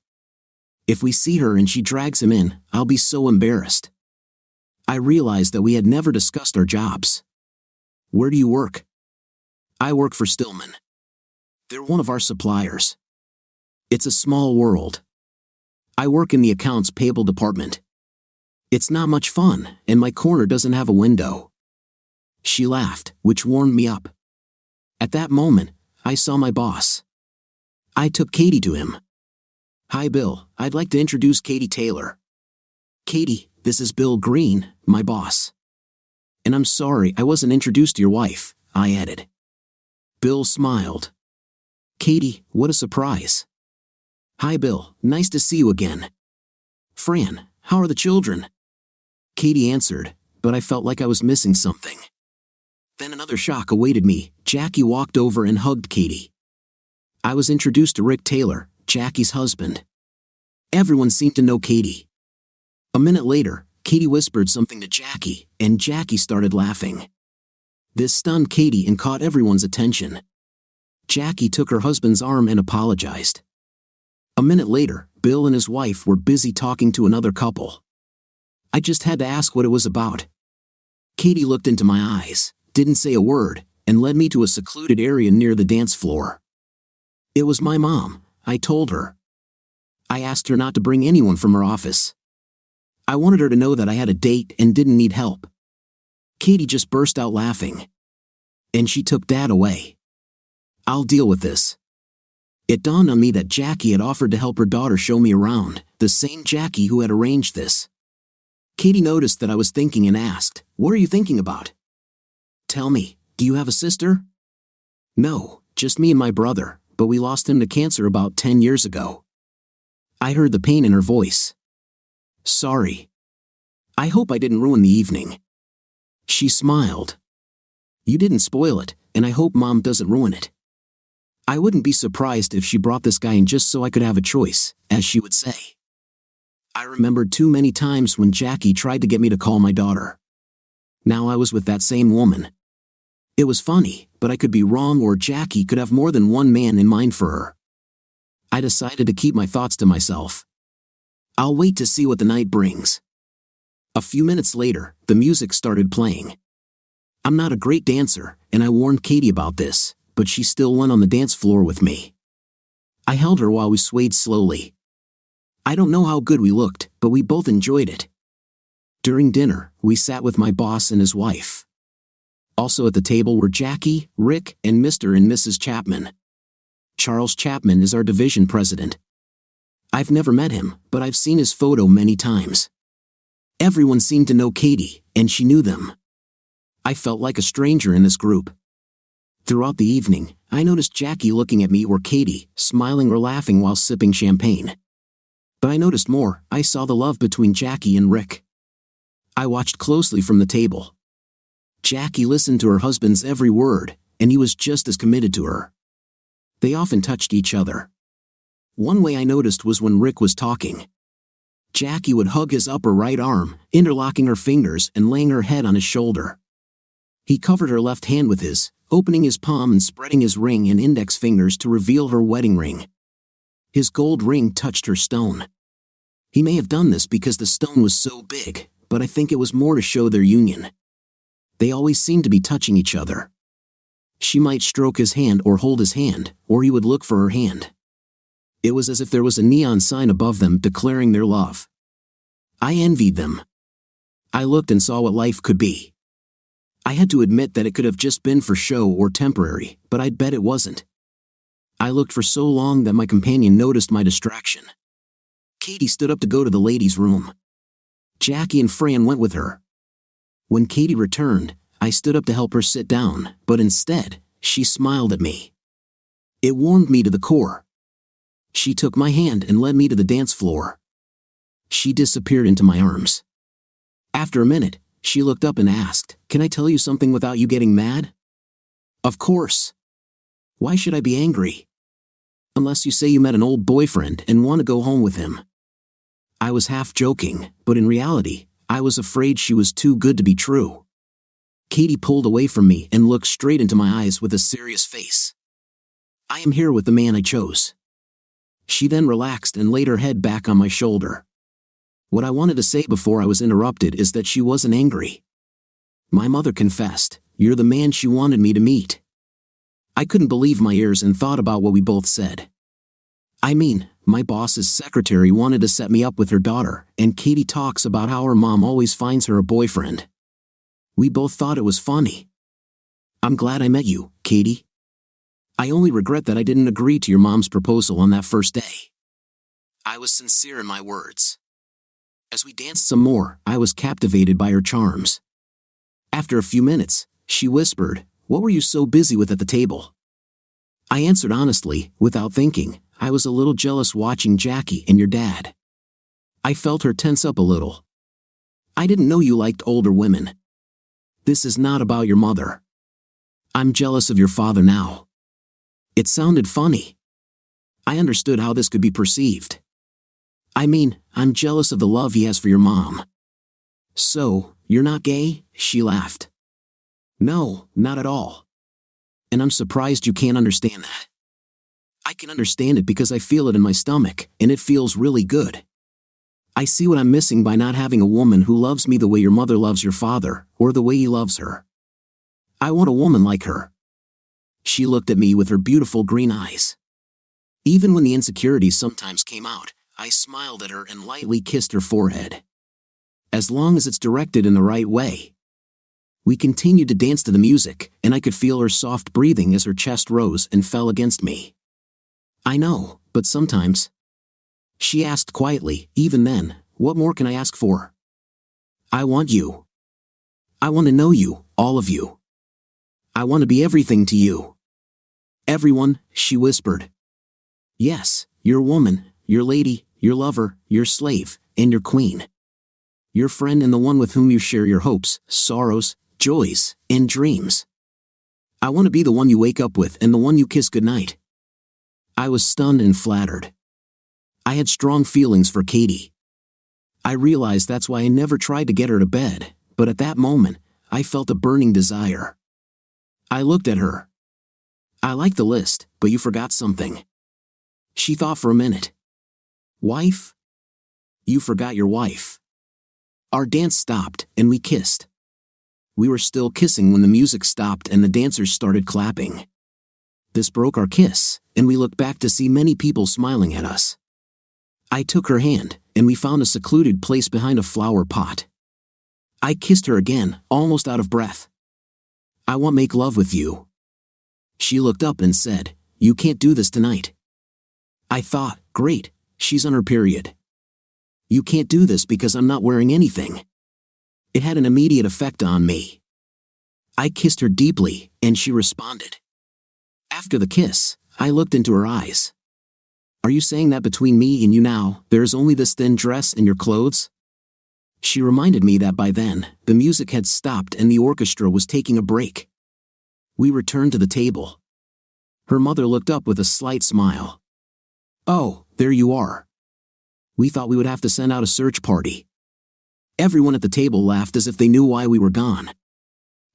S2: If we see her and she drags him in, I'll be so embarrassed." I realized that we had never discussed our jobs. "Where do you work?" "I work for Stillman. They're one of our suppliers. It's a small world. I work in the accounts payable department. It's not much fun, and my corner doesn't have a window." She laughed, which warmed me up. At that moment, I saw my boss. I took Katie to him. "Hi Bill, I'd like to introduce Katie Taylor." "Katie, this is Bill Green, my boss. And I'm sorry I wasn't introduced to your wife," I added. Bill smiled. "Katie, what a surprise." "Hi Bill, nice to see you again." "Fran, how are the children?" Katie answered, but I felt like I was missing something. Then another shock awaited me. Jackie walked over and hugged Katie. I was introduced to Rick Taylor, Jackie's husband. Everyone seemed to know Katie. A minute later, Katie whispered something to Jackie, and Jackie started laughing. This stunned Katie and caught everyone's attention. Jackie took her husband's arm and apologized. A minute later, Bill and his wife were busy talking to another couple. I just had to ask what it was about. Katie looked into my eyes, didn't say a word, and led me to a secluded area near the dance floor. It was my mom, I told her. I asked her not to bring anyone from her office. I wanted her to know that I had a date and didn't need help. Katie just burst out laughing. And she took Dad away. "I'll deal with this." It dawned on me that Jackie had offered to help her daughter show me around, the same Jackie who had arranged this. Katie noticed that I was thinking and asked, "What are you thinking about?" "Tell me, do you have a sister?" "No, just me and my brother, but we lost him to cancer about 10 years ago." I heard the pain in her voice. "Sorry. I hope I didn't ruin the evening." She smiled. "You didn't spoil it, and I hope Mom doesn't ruin it. I wouldn't be surprised if she brought this guy in just so I could have a choice, as she would say." I remembered too many times when Jackie tried to get me to call my daughter. Now I was with that same woman. It was funny, but I could be wrong, or Jackie could have more than one man in mind for her. I decided to keep my thoughts to myself. I'll wait to see what the night brings. A few minutes later, the music started playing. I'm not a great dancer, and I warned Katie about this, but she still went on the dance floor with me. I held her while we swayed slowly. I don't know how good we looked, but we both enjoyed it. During dinner, we sat with my boss and his wife. Also at the table were Jackie, Rick, and Mr. and Mrs. Chapman. Charles Chapman is our division president. I've never met him, but I've seen his photo many times. Everyone seemed to know Katie, and she knew them. I felt like a stranger in this group. Throughout the evening, I noticed Jackie looking at me or Katie, smiling or laughing while sipping champagne. But I noticed more. I saw the love between Jackie and Rick. I watched closely from the table. Jackie listened to her husband's every word, and he was just as committed to her. They often touched each other. One way I noticed was when Rick was talking. Jackie would hug his upper right arm, interlocking her fingers and laying her head on his shoulder. He covered her left hand with his, opening his palm and spreading his ring and index fingers to reveal her wedding ring. His gold ring touched her stone. He may have done this because the stone was so big, but I think it was more to show their union. They always seemed to be touching each other. She might stroke his hand or hold his hand, or he would look for her hand. It was as if there was a neon sign above them declaring their love. I envied them. I looked and saw what life could be. I had to admit that it could have just been for show or temporary, but I'd bet it wasn't. I looked for so long that my companion noticed my distraction. Katie stood up to go to the ladies' room. Jackie and Fran went with her. When Katie returned, I stood up to help her sit down, but instead, she smiled at me. It warmed me to the core. She took my hand and led me to the dance floor. She disappeared into my arms. After a minute, she looked up and asked, Can I tell you something without you getting mad? Of course. Why should I be angry? Unless you say you met an old boyfriend and want to go home with him. I was half joking, but in reality, I was afraid she was too good to be true. Katie pulled away from me and looked straight into my eyes with a serious face. I am here with the man I chose. She then relaxed and laid her head back on my shoulder. What I wanted to say before I was interrupted is that she wasn't angry. My mother confessed, "You're the man she wanted me to meet." I couldn't believe my ears and thought about what we both said. I mean, my boss's secretary wanted to set me up with her daughter, and Katie talks about how her mom always finds her a boyfriend. We both thought it was funny. I'm glad I met you, Katie. I only regret that I didn't agree to your mom's proposal on that first day. I was sincere in my words. As we danced some more, I was captivated by her charms. After a few minutes, she whispered, "What were you so busy with at the table?" I answered honestly, without thinking, "I was a little jealous watching Jackie and your dad." I felt her tense up a little. "I didn't know you liked older women. This is not about your mother. I'm jealous of your father now." It sounded funny. I understood how this could be perceived. I mean, I'm jealous of the love he has for your mom. "So, you're not gay?" she laughed. "No, not at all. And I'm surprised you can't understand that." I can understand it because I feel it in my stomach, and it feels really good. I see what I'm missing by not having a woman who loves me the way your mother loves your father, or the way he loves her. I want a woman like her. She looked at me with her beautiful green eyes. Even when the insecurities sometimes came out, I smiled at her and lightly kissed her forehead. As long as it's directed in the right way. We continued to dance to the music, and I could feel her soft breathing as her chest rose and fell against me. "I know, but sometimes..." She asked quietly, "Even then, what more can I ask for?" "I want you. I want to know you, all of you. I want to be everything to you." "Everyone," she whispered. "Yes, your woman, your lady, your lover, your slave, and your queen. Your friend and the one with whom you share your hopes, sorrows, joys, and dreams. I want to be the one you wake up with and the one you kiss goodnight." I was stunned and flattered. I had strong feelings for Katie. I realized that's why I never tried to get her to bed, but at that moment, I felt a burning desire. I looked at her. "I like the list, but you forgot something." She thought for a minute. "Wife? You forgot your wife." Our dance stopped, and we kissed. We were still kissing when the music stopped and the dancers started clapping. This broke our kiss, and we looked back to see many people smiling at us. I took her hand, and we found a secluded place behind a flower pot. I kissed her again, almost out of breath. "I want to make love with you." She looked up and said, "You can't do this tonight." I thought, great, she's on her period. "You can't do this because I'm not wearing anything." It had an immediate effect on me. I kissed her deeply, and she responded. After the kiss, I looked into her eyes. "Are you saying that between me and you now, there's only this thin dress and your clothes?" She reminded me that by then, the music had stopped and the orchestra was taking a break. We returned to the table. Her mother looked up with a slight smile. "Oh, there you are. We thought we would have to send out a search party." Everyone at the table laughed as if they knew why we were gone.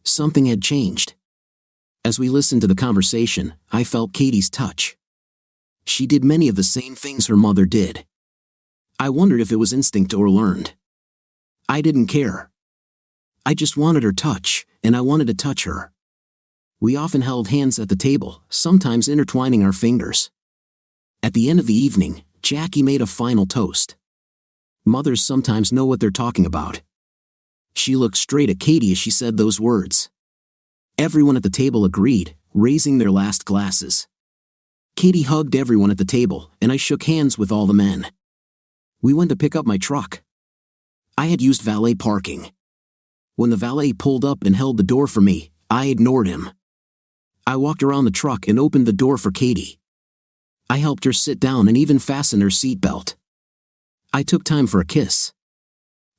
S2: Something had changed. As we listened to the conversation, I felt Katie's touch. She did many of the same things her mother did. I wondered if it was instinct or learned. I didn't care. I just wanted her touch, and I wanted to touch her. We often held hands at the table, sometimes intertwining our fingers. At the end of the evening, Jackie made a final toast. Mothers sometimes know what they're talking about. She looked straight at Katie as she said those words. Everyone at the table agreed, raising their last glasses. Katie hugged everyone at the table, and I shook hands with all the men. We went to pick up my truck. I had used valet parking. When the valet pulled up and held the door for me, I ignored him. I walked around the truck and opened the door for Katie. I helped her sit down and even fasten her seatbelt. I took time for a kiss.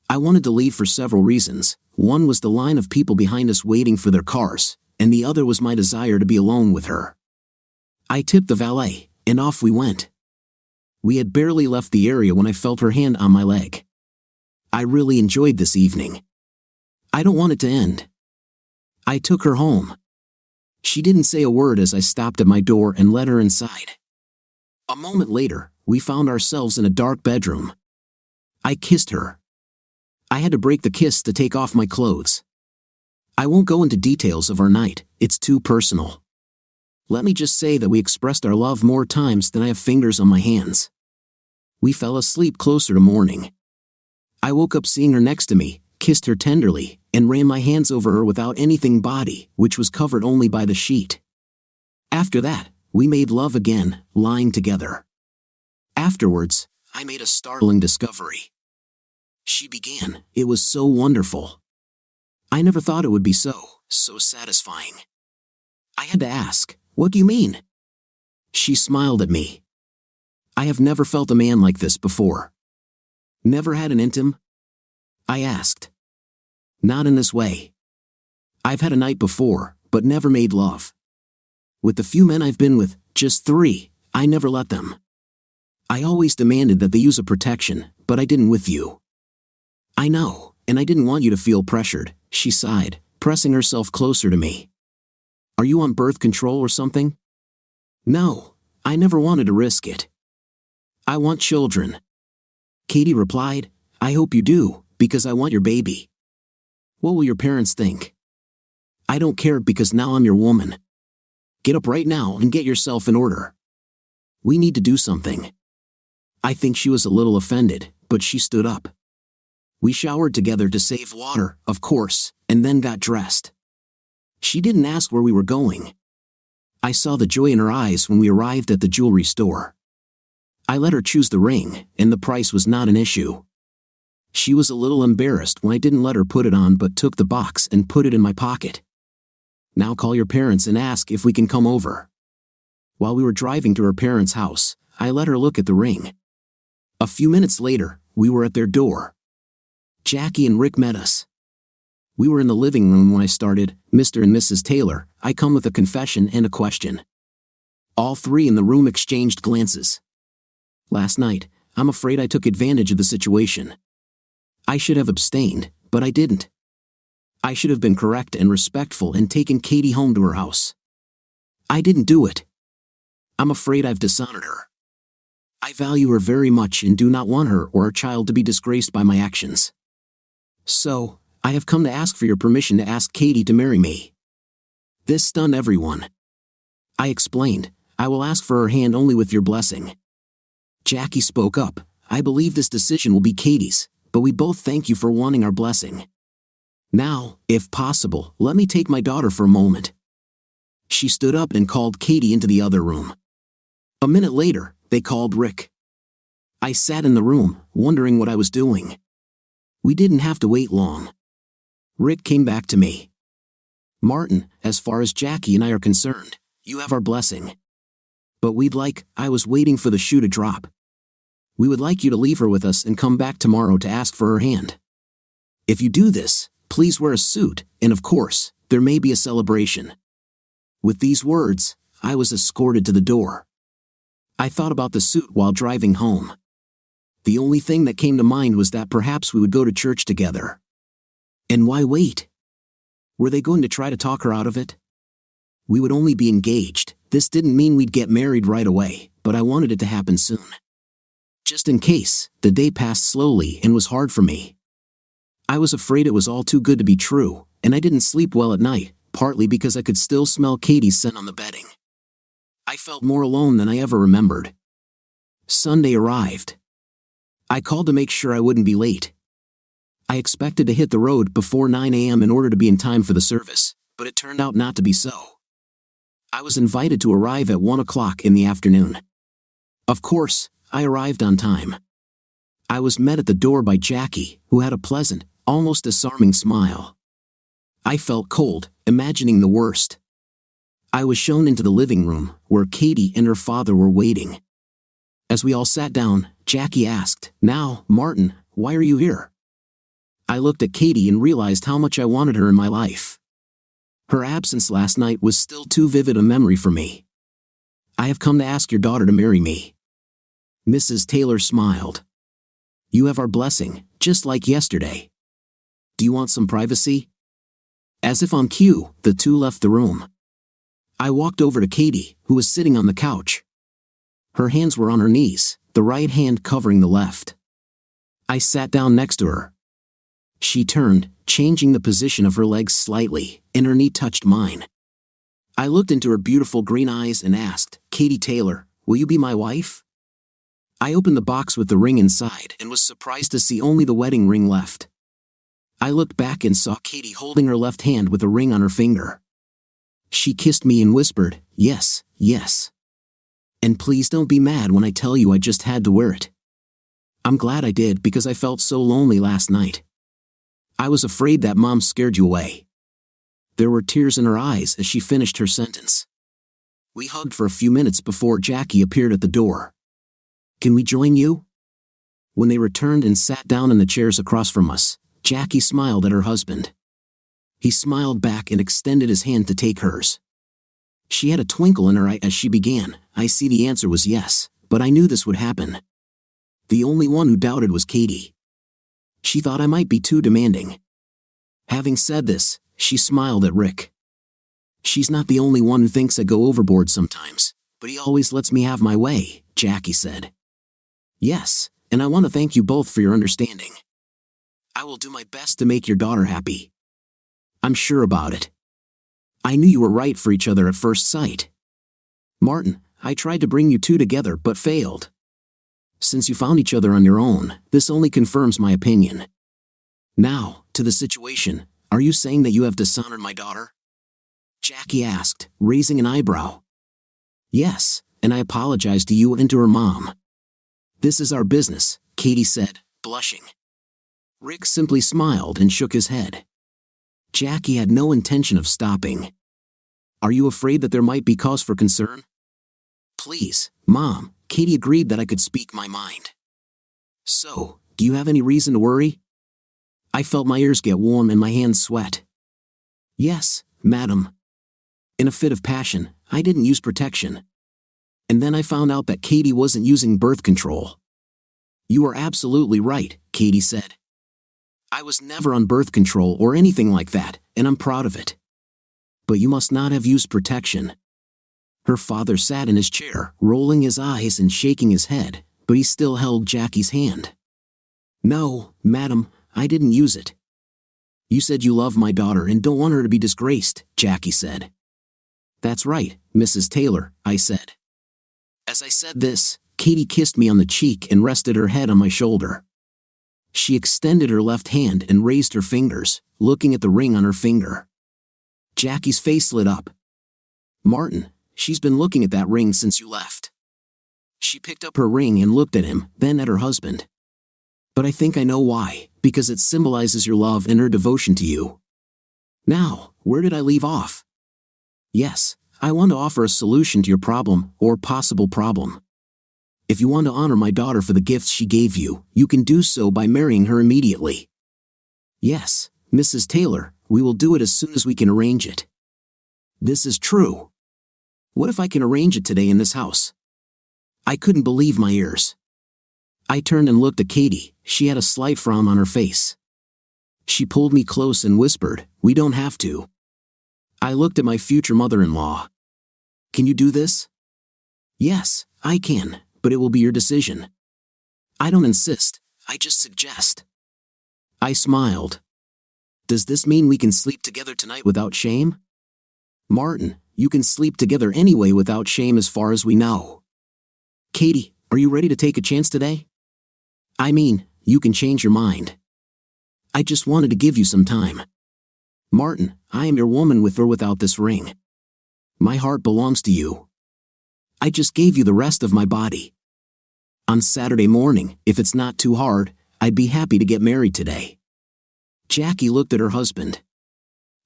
S2: I wanted to leave for several reasons. One was the line of people behind us waiting for their cars, and the other was my desire to be alone with her. I tipped the valet, and off we went. We had barely left the area when I felt her hand on my leg. I really enjoyed this evening. I don't want it to end. I took her home. She didn't say a word as I stopped at my door and let her inside. A moment later, we found ourselves in a dark bedroom. I kissed her. I had to break the kiss to take off my clothes. I won't go into details of our night, it's too personal. Let me just say that we expressed our love more times than I have fingers on my hands. We fell asleep closer to morning. I woke up seeing her next to me, kissed her tenderly, and ran my hands over her without anything body, which was covered only by the sheet. After that, we made love again, lying together. Afterwards, I made a startling discovery. She began, "It was so wonderful. I never thought it would be so satisfying." I had to ask, "What do you mean?" She smiled at me. "I have never felt a man like this before." "Never had an intim?" I asked. "Not in this way. I've had a night before, but never made love. With the few men I've been with, just 3, I never let them. I always demanded that they use a protection, but I didn't with you." "I know, and I didn't want you to feel pressured," she sighed, pressing herself closer to me. "Are you on birth control or something?" "No, I never wanted to risk it. I want children." Katie replied, "I hope you do, because I want your baby." "What will your parents think?" "I don't care because now I'm your woman. Get up right now and get yourself in order. We need to do something." I think she was a little offended, but she stood up. We showered together to save water, of course, and then got dressed. She didn't ask where we were going. I saw the joy in her eyes when we arrived at the jewelry store. I let her choose the ring, and the price was not an issue. She was a little embarrassed when I didn't let her put it on but took the box and put it in my pocket. "Now call your parents and ask if we can come over." While we were driving to her parents' house, I let her look at the ring. A few minutes later, we were at their door. Jackie and Rick met us. We were in the living room when I started, "Mr. and Mrs. Taylor, I come with a confession and a question." All 3 in the room exchanged glances. "Last night, I'm afraid I took advantage of the situation. I should have abstained, but I didn't. I should have been correct and respectful and taken Katie home to her house. I didn't do it. I'm afraid I've dishonored her. I value her very much and do not want her or our child to be disgraced by my actions. So, I have come to ask for your permission to ask Katie to marry me." This stunned everyone. I explained, "I will ask for her hand only with your blessing." Jackie spoke up, "I believe this decision will be Katie's, but we both thank you for wanting our blessing. Now, if possible, let me take my daughter for a moment." She stood up and called Katie into the other room. A minute later, they called Rick. I sat in the room, wondering what I was doing. We didn't have to wait long. Rick came back to me. "Martin, as far as Jackie and I are concerned, you have our blessing. But I was waiting for the shoe to drop. We would like you to leave her with us and come back tomorrow to ask for her hand. If you do this, please wear a suit, and of course, there may be a celebration." With these words, I was escorted to the door. I thought about the suit while driving home. The only thing that came to mind was that perhaps we would go to church together. And why wait? Were they going to try to talk her out of it? We would only be engaged. This didn't mean we'd get married right away, but I wanted it to happen soon. Just in case, the day passed slowly and was hard for me. I was afraid it was all too good to be true, and I didn't sleep well at night, partly because I could still smell Katie's scent on the bedding. I felt more alone than I ever remembered. Sunday arrived. I called to make sure I wouldn't be late. I expected to hit the road before 9 a.m. in order to be in time for the service, but it turned out not to be so. I was invited to arrive at 1 o'clock in the afternoon. Of course, I arrived on time. I was met at the door by Jackie, who had a pleasant, almost disarming smile. I felt cold, imagining the worst. I was shown into the living room, where Katie and her father were waiting. As we all sat down, Jackie asked, "Now, Martin, why are you here?" I looked at Katie and realized how much I wanted her in my life. Her absence last night was still too vivid a memory for me. I have come to ask your daughter to marry me. Mrs. Taylor smiled. You have our blessing, just like yesterday. Do you want some privacy? As if on cue, the two left the room. I walked over to Katie, who was sitting on the couch. Her hands were on her knees, the right hand covering the left. I sat down next to her. She turned, changing the position of her legs slightly, and her knee touched mine. I looked into her beautiful green eyes and asked, Katie Taylor, will you be my wife? I opened the box with the ring inside and was surprised to see only the wedding ring left. I looked back and saw Katie holding her left hand with a ring on her finger. She kissed me and whispered, yes, yes. And please don't be mad when I tell you I just had to wear it. I'm glad I did because I felt so lonely last night. I was afraid that Mom scared you away. There were tears in her eyes as she finished her sentence. We hugged for a few minutes before Jackie appeared at the door. Can we join you? When they returned and sat down in the chairs across from us, Jackie smiled at her husband. He smiled back and extended his hand to take hers. She had a twinkle in her eye as she began. I see the answer was yes, but I knew this would happen. The only one who doubted was Katie. She thought I might be too demanding. Having said this, she smiled at Rick. She's not the only one who thinks I go overboard sometimes, but he always lets me have my way, Jackie said. Yes, and I want to thank you both for your understanding. I will do my best to make your daughter happy. I'm sure about it. I knew you were right for each other at first sight. Martin, I tried to bring you two together but failed. Since you found each other on your own, this only confirms my opinion. Now, to the situation, are you saying that you have dishonored my daughter? Jackie asked, raising an eyebrow. Yes, and I apologize to you and to her mom. This is our business, Katie said, blushing. Rick simply smiled and shook his head. Jackie had no intention of stopping. Are you afraid that there might be cause for concern? Please, Mom, Katie agreed that I could speak my mind. So, do you have any reason to worry? I felt my ears get warm and my hands sweat. Yes, madam. In a fit of passion, I didn't use protection. And then I found out that Katie wasn't using birth control. You are absolutely right, Katie said. I was never on birth control or anything like that, and I'm proud of it. But you must not have used protection. Her father sat in his chair, rolling his eyes and shaking his head, but he still held Jackie's hand. No, madam, I didn't use it. You said you love my daughter and don't want her to be disgraced, Jackie said. That's right, Mrs. Taylor, I said. As I said this, Katie kissed me on the cheek and rested her head on my shoulder. She extended her left hand and raised her fingers, looking at the ring on her finger. Jackie's face lit up. Martin, she's been looking at that ring since you left. She picked up her ring and looked at him, then at her husband. But I think I know why, because it symbolizes your love and her devotion to you. Now, where did I leave off? Yes, I want to offer a solution to your problem, or possible problem. If you want to honor my daughter for the gifts she gave you, you can do so by marrying her immediately. Yes, Mrs. Taylor, we will do it as soon as we can arrange it. This is true. What if I can arrange it today in this house? I couldn't believe my ears. I turned and looked at Katie. She had a slight frown on her face. She pulled me close and whispered, "We don't have to." I looked at my future mother-in-law. Can you do this? Yes, I can, but it will be your decision. I don't insist, I just suggest. I smiled. Does this mean we can sleep together tonight without shame? Martin, you can sleep together anyway without shame as far as we know. Katie, are you ready to take a chance today? I mean, you can change your mind. I just wanted to give you some time. Martin, I am your woman with or without this ring. My heart belongs to you. I just gave you the rest of my body. On Saturday morning, if it's not too hard, I'd be happy to get married today. Jackie looked at her husband.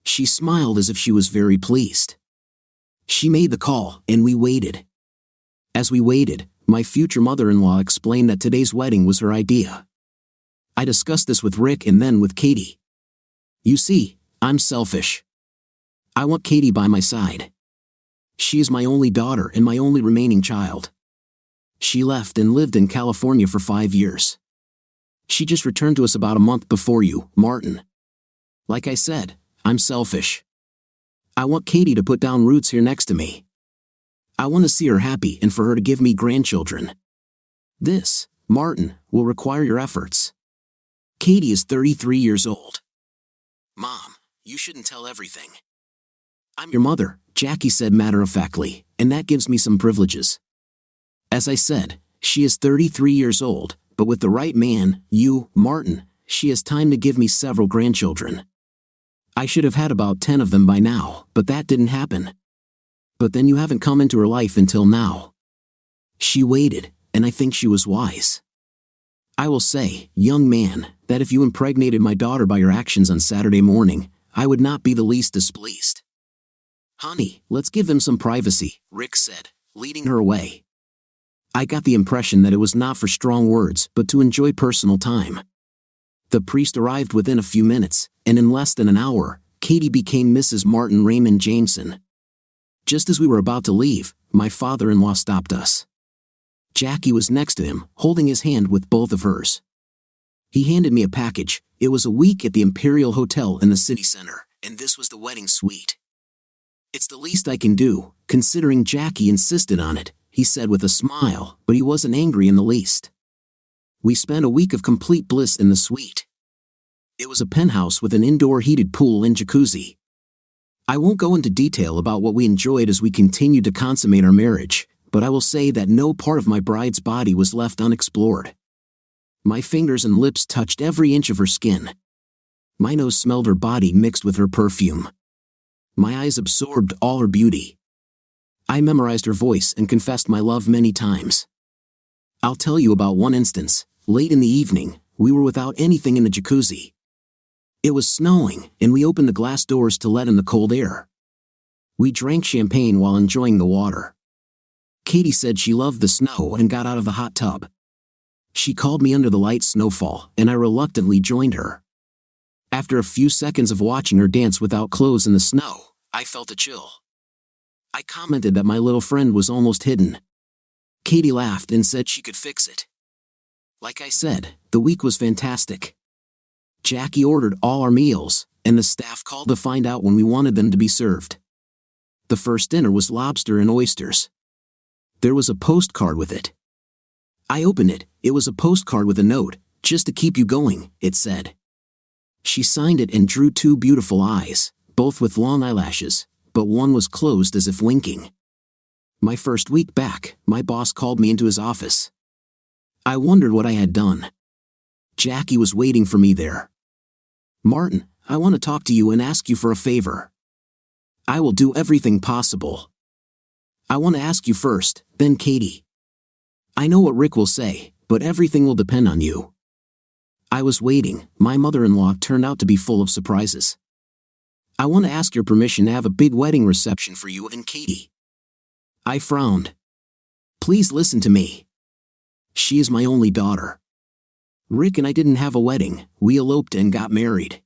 S2: She smiled as if she was very pleased. She made the call, and we waited. As we waited, my future mother-in-law explained that today's wedding was her idea. I discussed this with Rick and then with Katie. You see, I'm selfish. I want Katie by my side. She is my only daughter and my only remaining child. She left and lived in California for 5 years. She just returned to us about a month before you, Martin. Like I said, I'm selfish. I want Katie to put down roots here next to me. I want to see her happy and for her to give me grandchildren. This, Martin, will require your efforts. Katie is 33 years old. Mom, you shouldn't tell everything. I'm your mother, Jackie said matter-of-factly, and that gives me some privileges. As I said, she is 33 years old, but with the right man, you, Martin, she has time to give me several grandchildren. I should have had about 10 of them by now, but that didn't happen. But then you haven't come into her life until now. She waited, and I think she was wise. I will say, young man, that if you impregnated my daughter by your actions on Saturday morning, I would not be the least displeased. Honey, let's give them some privacy, Rick said, leading her away. I got the impression that it was not for strong words, but to enjoy personal time. The priest arrived within a few minutes, and in less than an hour, Katie became Mrs. Martin Raymond Jameson. Just as we were about to leave, my father-in-law stopped us. Jackie was next to him, holding his hand with both of hers. He handed me a package. It was a week at the Imperial Hotel in the city center, and this was the wedding suite. It's the least I can do, considering Jackie insisted on it, he said with a smile, but he wasn't angry in the least. We spent a week of complete bliss in the suite. It was a penthouse with an indoor heated pool and jacuzzi. I won't go into detail about what we enjoyed as we continued to consummate our marriage, but I will say that no part of my bride's body was left unexplored. My fingers and lips touched every inch of her skin. My nose smelled her body mixed with her perfume. My eyes absorbed all her beauty. I memorized her voice and confessed my love many times. I'll tell you about one instance. Late in the evening, we were without anything in the jacuzzi. It was snowing, and we opened the glass doors to let in the cold air. We drank champagne while enjoying the water. Katie said she loved the snow and got out of the hot tub. She called me under the light snowfall, and I reluctantly joined her. After a few seconds of watching her dance without clothes in the snow, I felt a chill. I commented that my little friend was almost hidden. Katie laughed and said she could fix it. Like I said, the week was fantastic. Jackie ordered all our meals, and the staff called to find out when we wanted them to be served. The first dinner was lobster and oysters. There was a postcard with it. I opened it. It was a postcard with a note, "Just to keep you going," it said. She signed it and drew 2 beautiful eyes, both with long eyelashes, but one was closed as if winking. My first week back, my boss called me into his office. I wondered what I had done. Jackie was waiting for me there. "Martin, I want to talk to you and ask you for a favor." "I will do everything possible." "I want to ask you first, then Katie. I know what Rick will say, but everything will depend on you." I was waiting. My mother-in-law turned out to be full of surprises. "I want to ask your permission to have a big wedding reception for you and Katie." I frowned. "Please listen to me. She is my only daughter. Rick and I didn't have a wedding. We eloped and got married.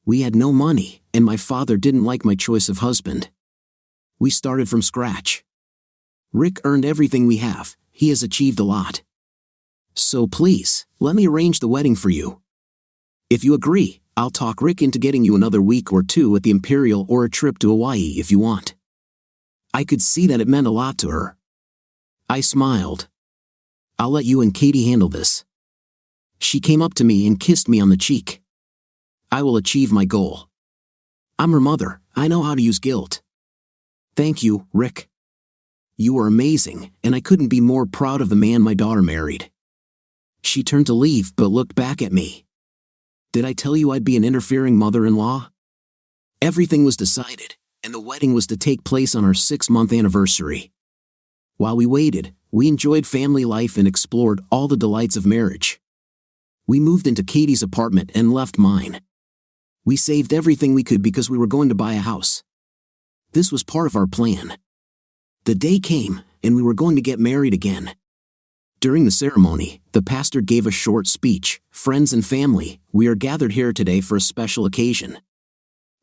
S2: We had no money, and my father didn't like my choice of husband. We started from scratch. Rick earned everything we have. He has achieved a lot. So please, let me arrange the wedding for you. If you agree, I'll talk Rick into getting you another week or 2 at the Imperial or a trip to Hawaii if you want." I could see that it meant a lot to her. I smiled. "I'll let you and Katie handle this." She came up to me and kissed me on the cheek. "I will achieve my goal. I'm her mother. I know how to use guilt." "Thank you, Rick. You are amazing, and I couldn't be more proud of the man my daughter married." She turned to leave but looked back at me. "Did I tell you I'd be an interfering mother-in-law?" Everything was decided, and the wedding was to take place on our 6-month anniversary. While we waited, we enjoyed family life and explored all the delights of marriage. We moved into Katie's apartment and left mine. We saved everything we could because we were going to buy a house. This was part of our plan. The day came, and we were going to get married again. During the ceremony, the pastor gave a short speech. Friends and family, we are gathered here today for a special occasion.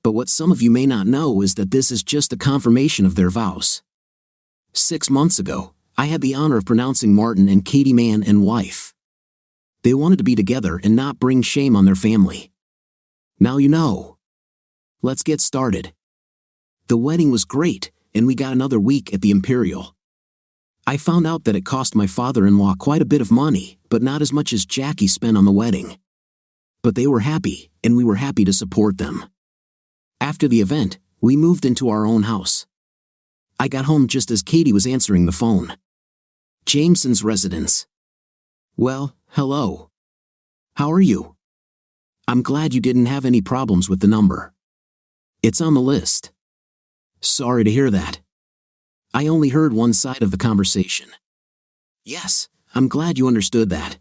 S2: But what some of you may not know is that this is just a confirmation of their vows. 6 months ago, I had the honor of pronouncing Martin and Katie man and wife. They wanted to be together and not bring shame on their family. Now you know. Let's get started. The wedding was great, and we got another week at the Imperial. I found out that it cost my father-in-law quite a bit of money, but not as much as Jackie spent on the wedding. But they were happy, and we were happy to support them. After the event, we moved into our own house. I got home just as Katie was answering the phone. Jameson's residence. Well, hello. How are you? I'm glad you didn't have any problems with the number. It's on the list. Sorry to hear that. I only heard one side of the conversation. Yes, I'm glad you understood that.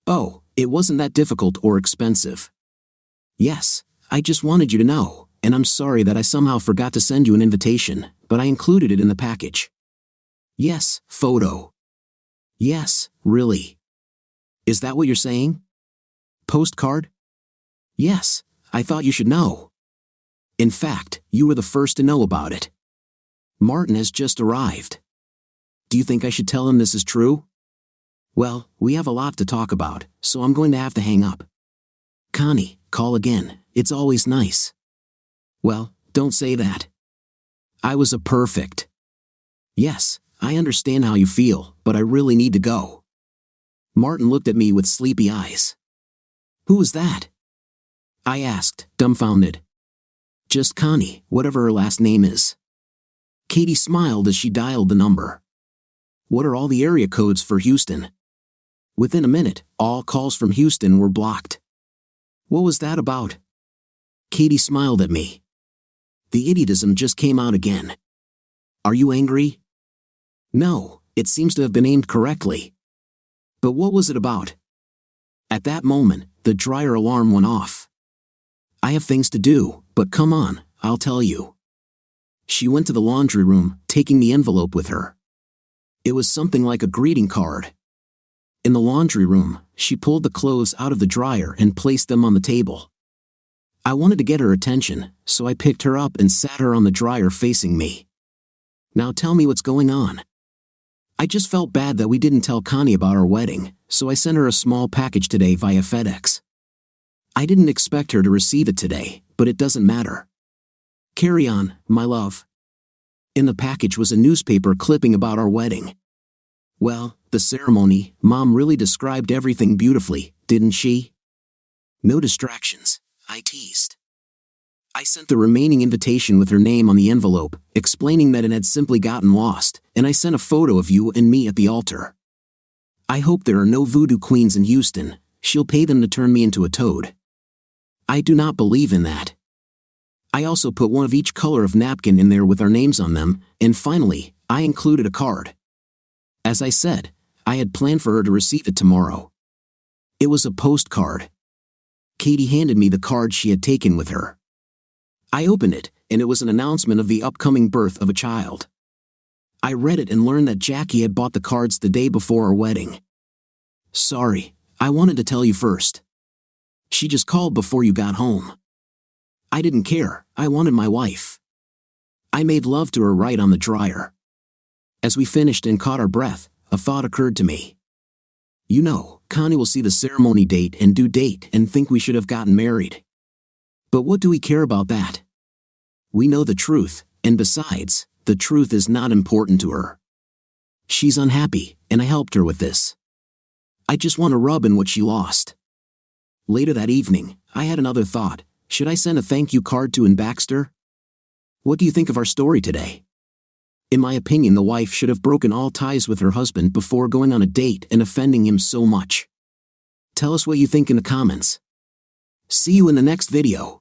S2: Oh, it wasn't that difficult or expensive. Yes, I just wanted you to know, and I'm sorry that I somehow forgot to send you an invitation, but I included it in the package. Yes, photo. Yes, really. Is that what you're saying? Postcard? Yes, I thought you should know. In fact, you were the first to know about it. Martin has just arrived. Do you think I should tell him this is true? Well, we have a lot to talk about, so I'm going to have to hang up. Connie, call again, it's always nice. Well, don't say that. I was a perfect. Yes, I understand how you feel, but I really need to go. Martin looked at me with sleepy eyes. Who was that? I asked, dumbfounded. Just Connie, whatever her last name is. Katie smiled as she dialed the number. What are all the area codes for Houston? Within a minute, all calls from Houston were blocked. What was that about? Katie smiled at me. The idiotism just came out again. Are you angry? No, it seems to have been aimed correctly. But what was it about? At that moment, the dryer alarm went off. I have things to do, but come on, I'll tell you. She went to the laundry room, taking the envelope with her. It was something like a greeting card. In the laundry room, she pulled the clothes out of the dryer and placed them on the table. I wanted to get her attention, so I picked her up and sat her on the dryer facing me. Now tell me what's going on. I just felt bad that we didn't tell Connie about our wedding, so I sent her a small package today via FedEx. I didn't expect her to receive it today, but it doesn't matter. Carry on, my love. In the package was a newspaper clipping about our wedding. Well, the ceremony, Mom really described everything beautifully, didn't she? No distractions, I teased. I sent the remaining invitation with her name on the envelope, explaining that it had simply gotten lost, and I sent a photo of you and me at the altar. I hope there are no voodoo queens in Houston. She'll pay them to turn me into a toad. I do not believe in that. I also put one of each color of napkin in there with our names on them, and finally, I included a card. As I said, I had planned for her to receive it tomorrow. It was a postcard. Katie handed me the card she had taken with her. I opened it, and it was an announcement of the upcoming birth of a child. I read it and learned that Jackie had bought the cards the day before our wedding. Sorry, I wanted to tell you first. She just called before you got home. I didn't care, I wanted my wife. I made love to her right on the dryer. As we finished and caught our breath, a thought occurred to me. You know, Connie will see the ceremony date and due date and think we should have gotten married. But what do we care about that? We know the truth, and besides, the truth is not important to her. She's unhappy, and I helped her with this. I just want to rub in what she lost. Later that evening, I had another thought. Should I send a thank you card to Ann Baxter? What do you think of our story today? In my opinion, the wife should have broken all ties with her husband before going on a date and offending him so much. Tell us what you think in the comments. See you in the next video.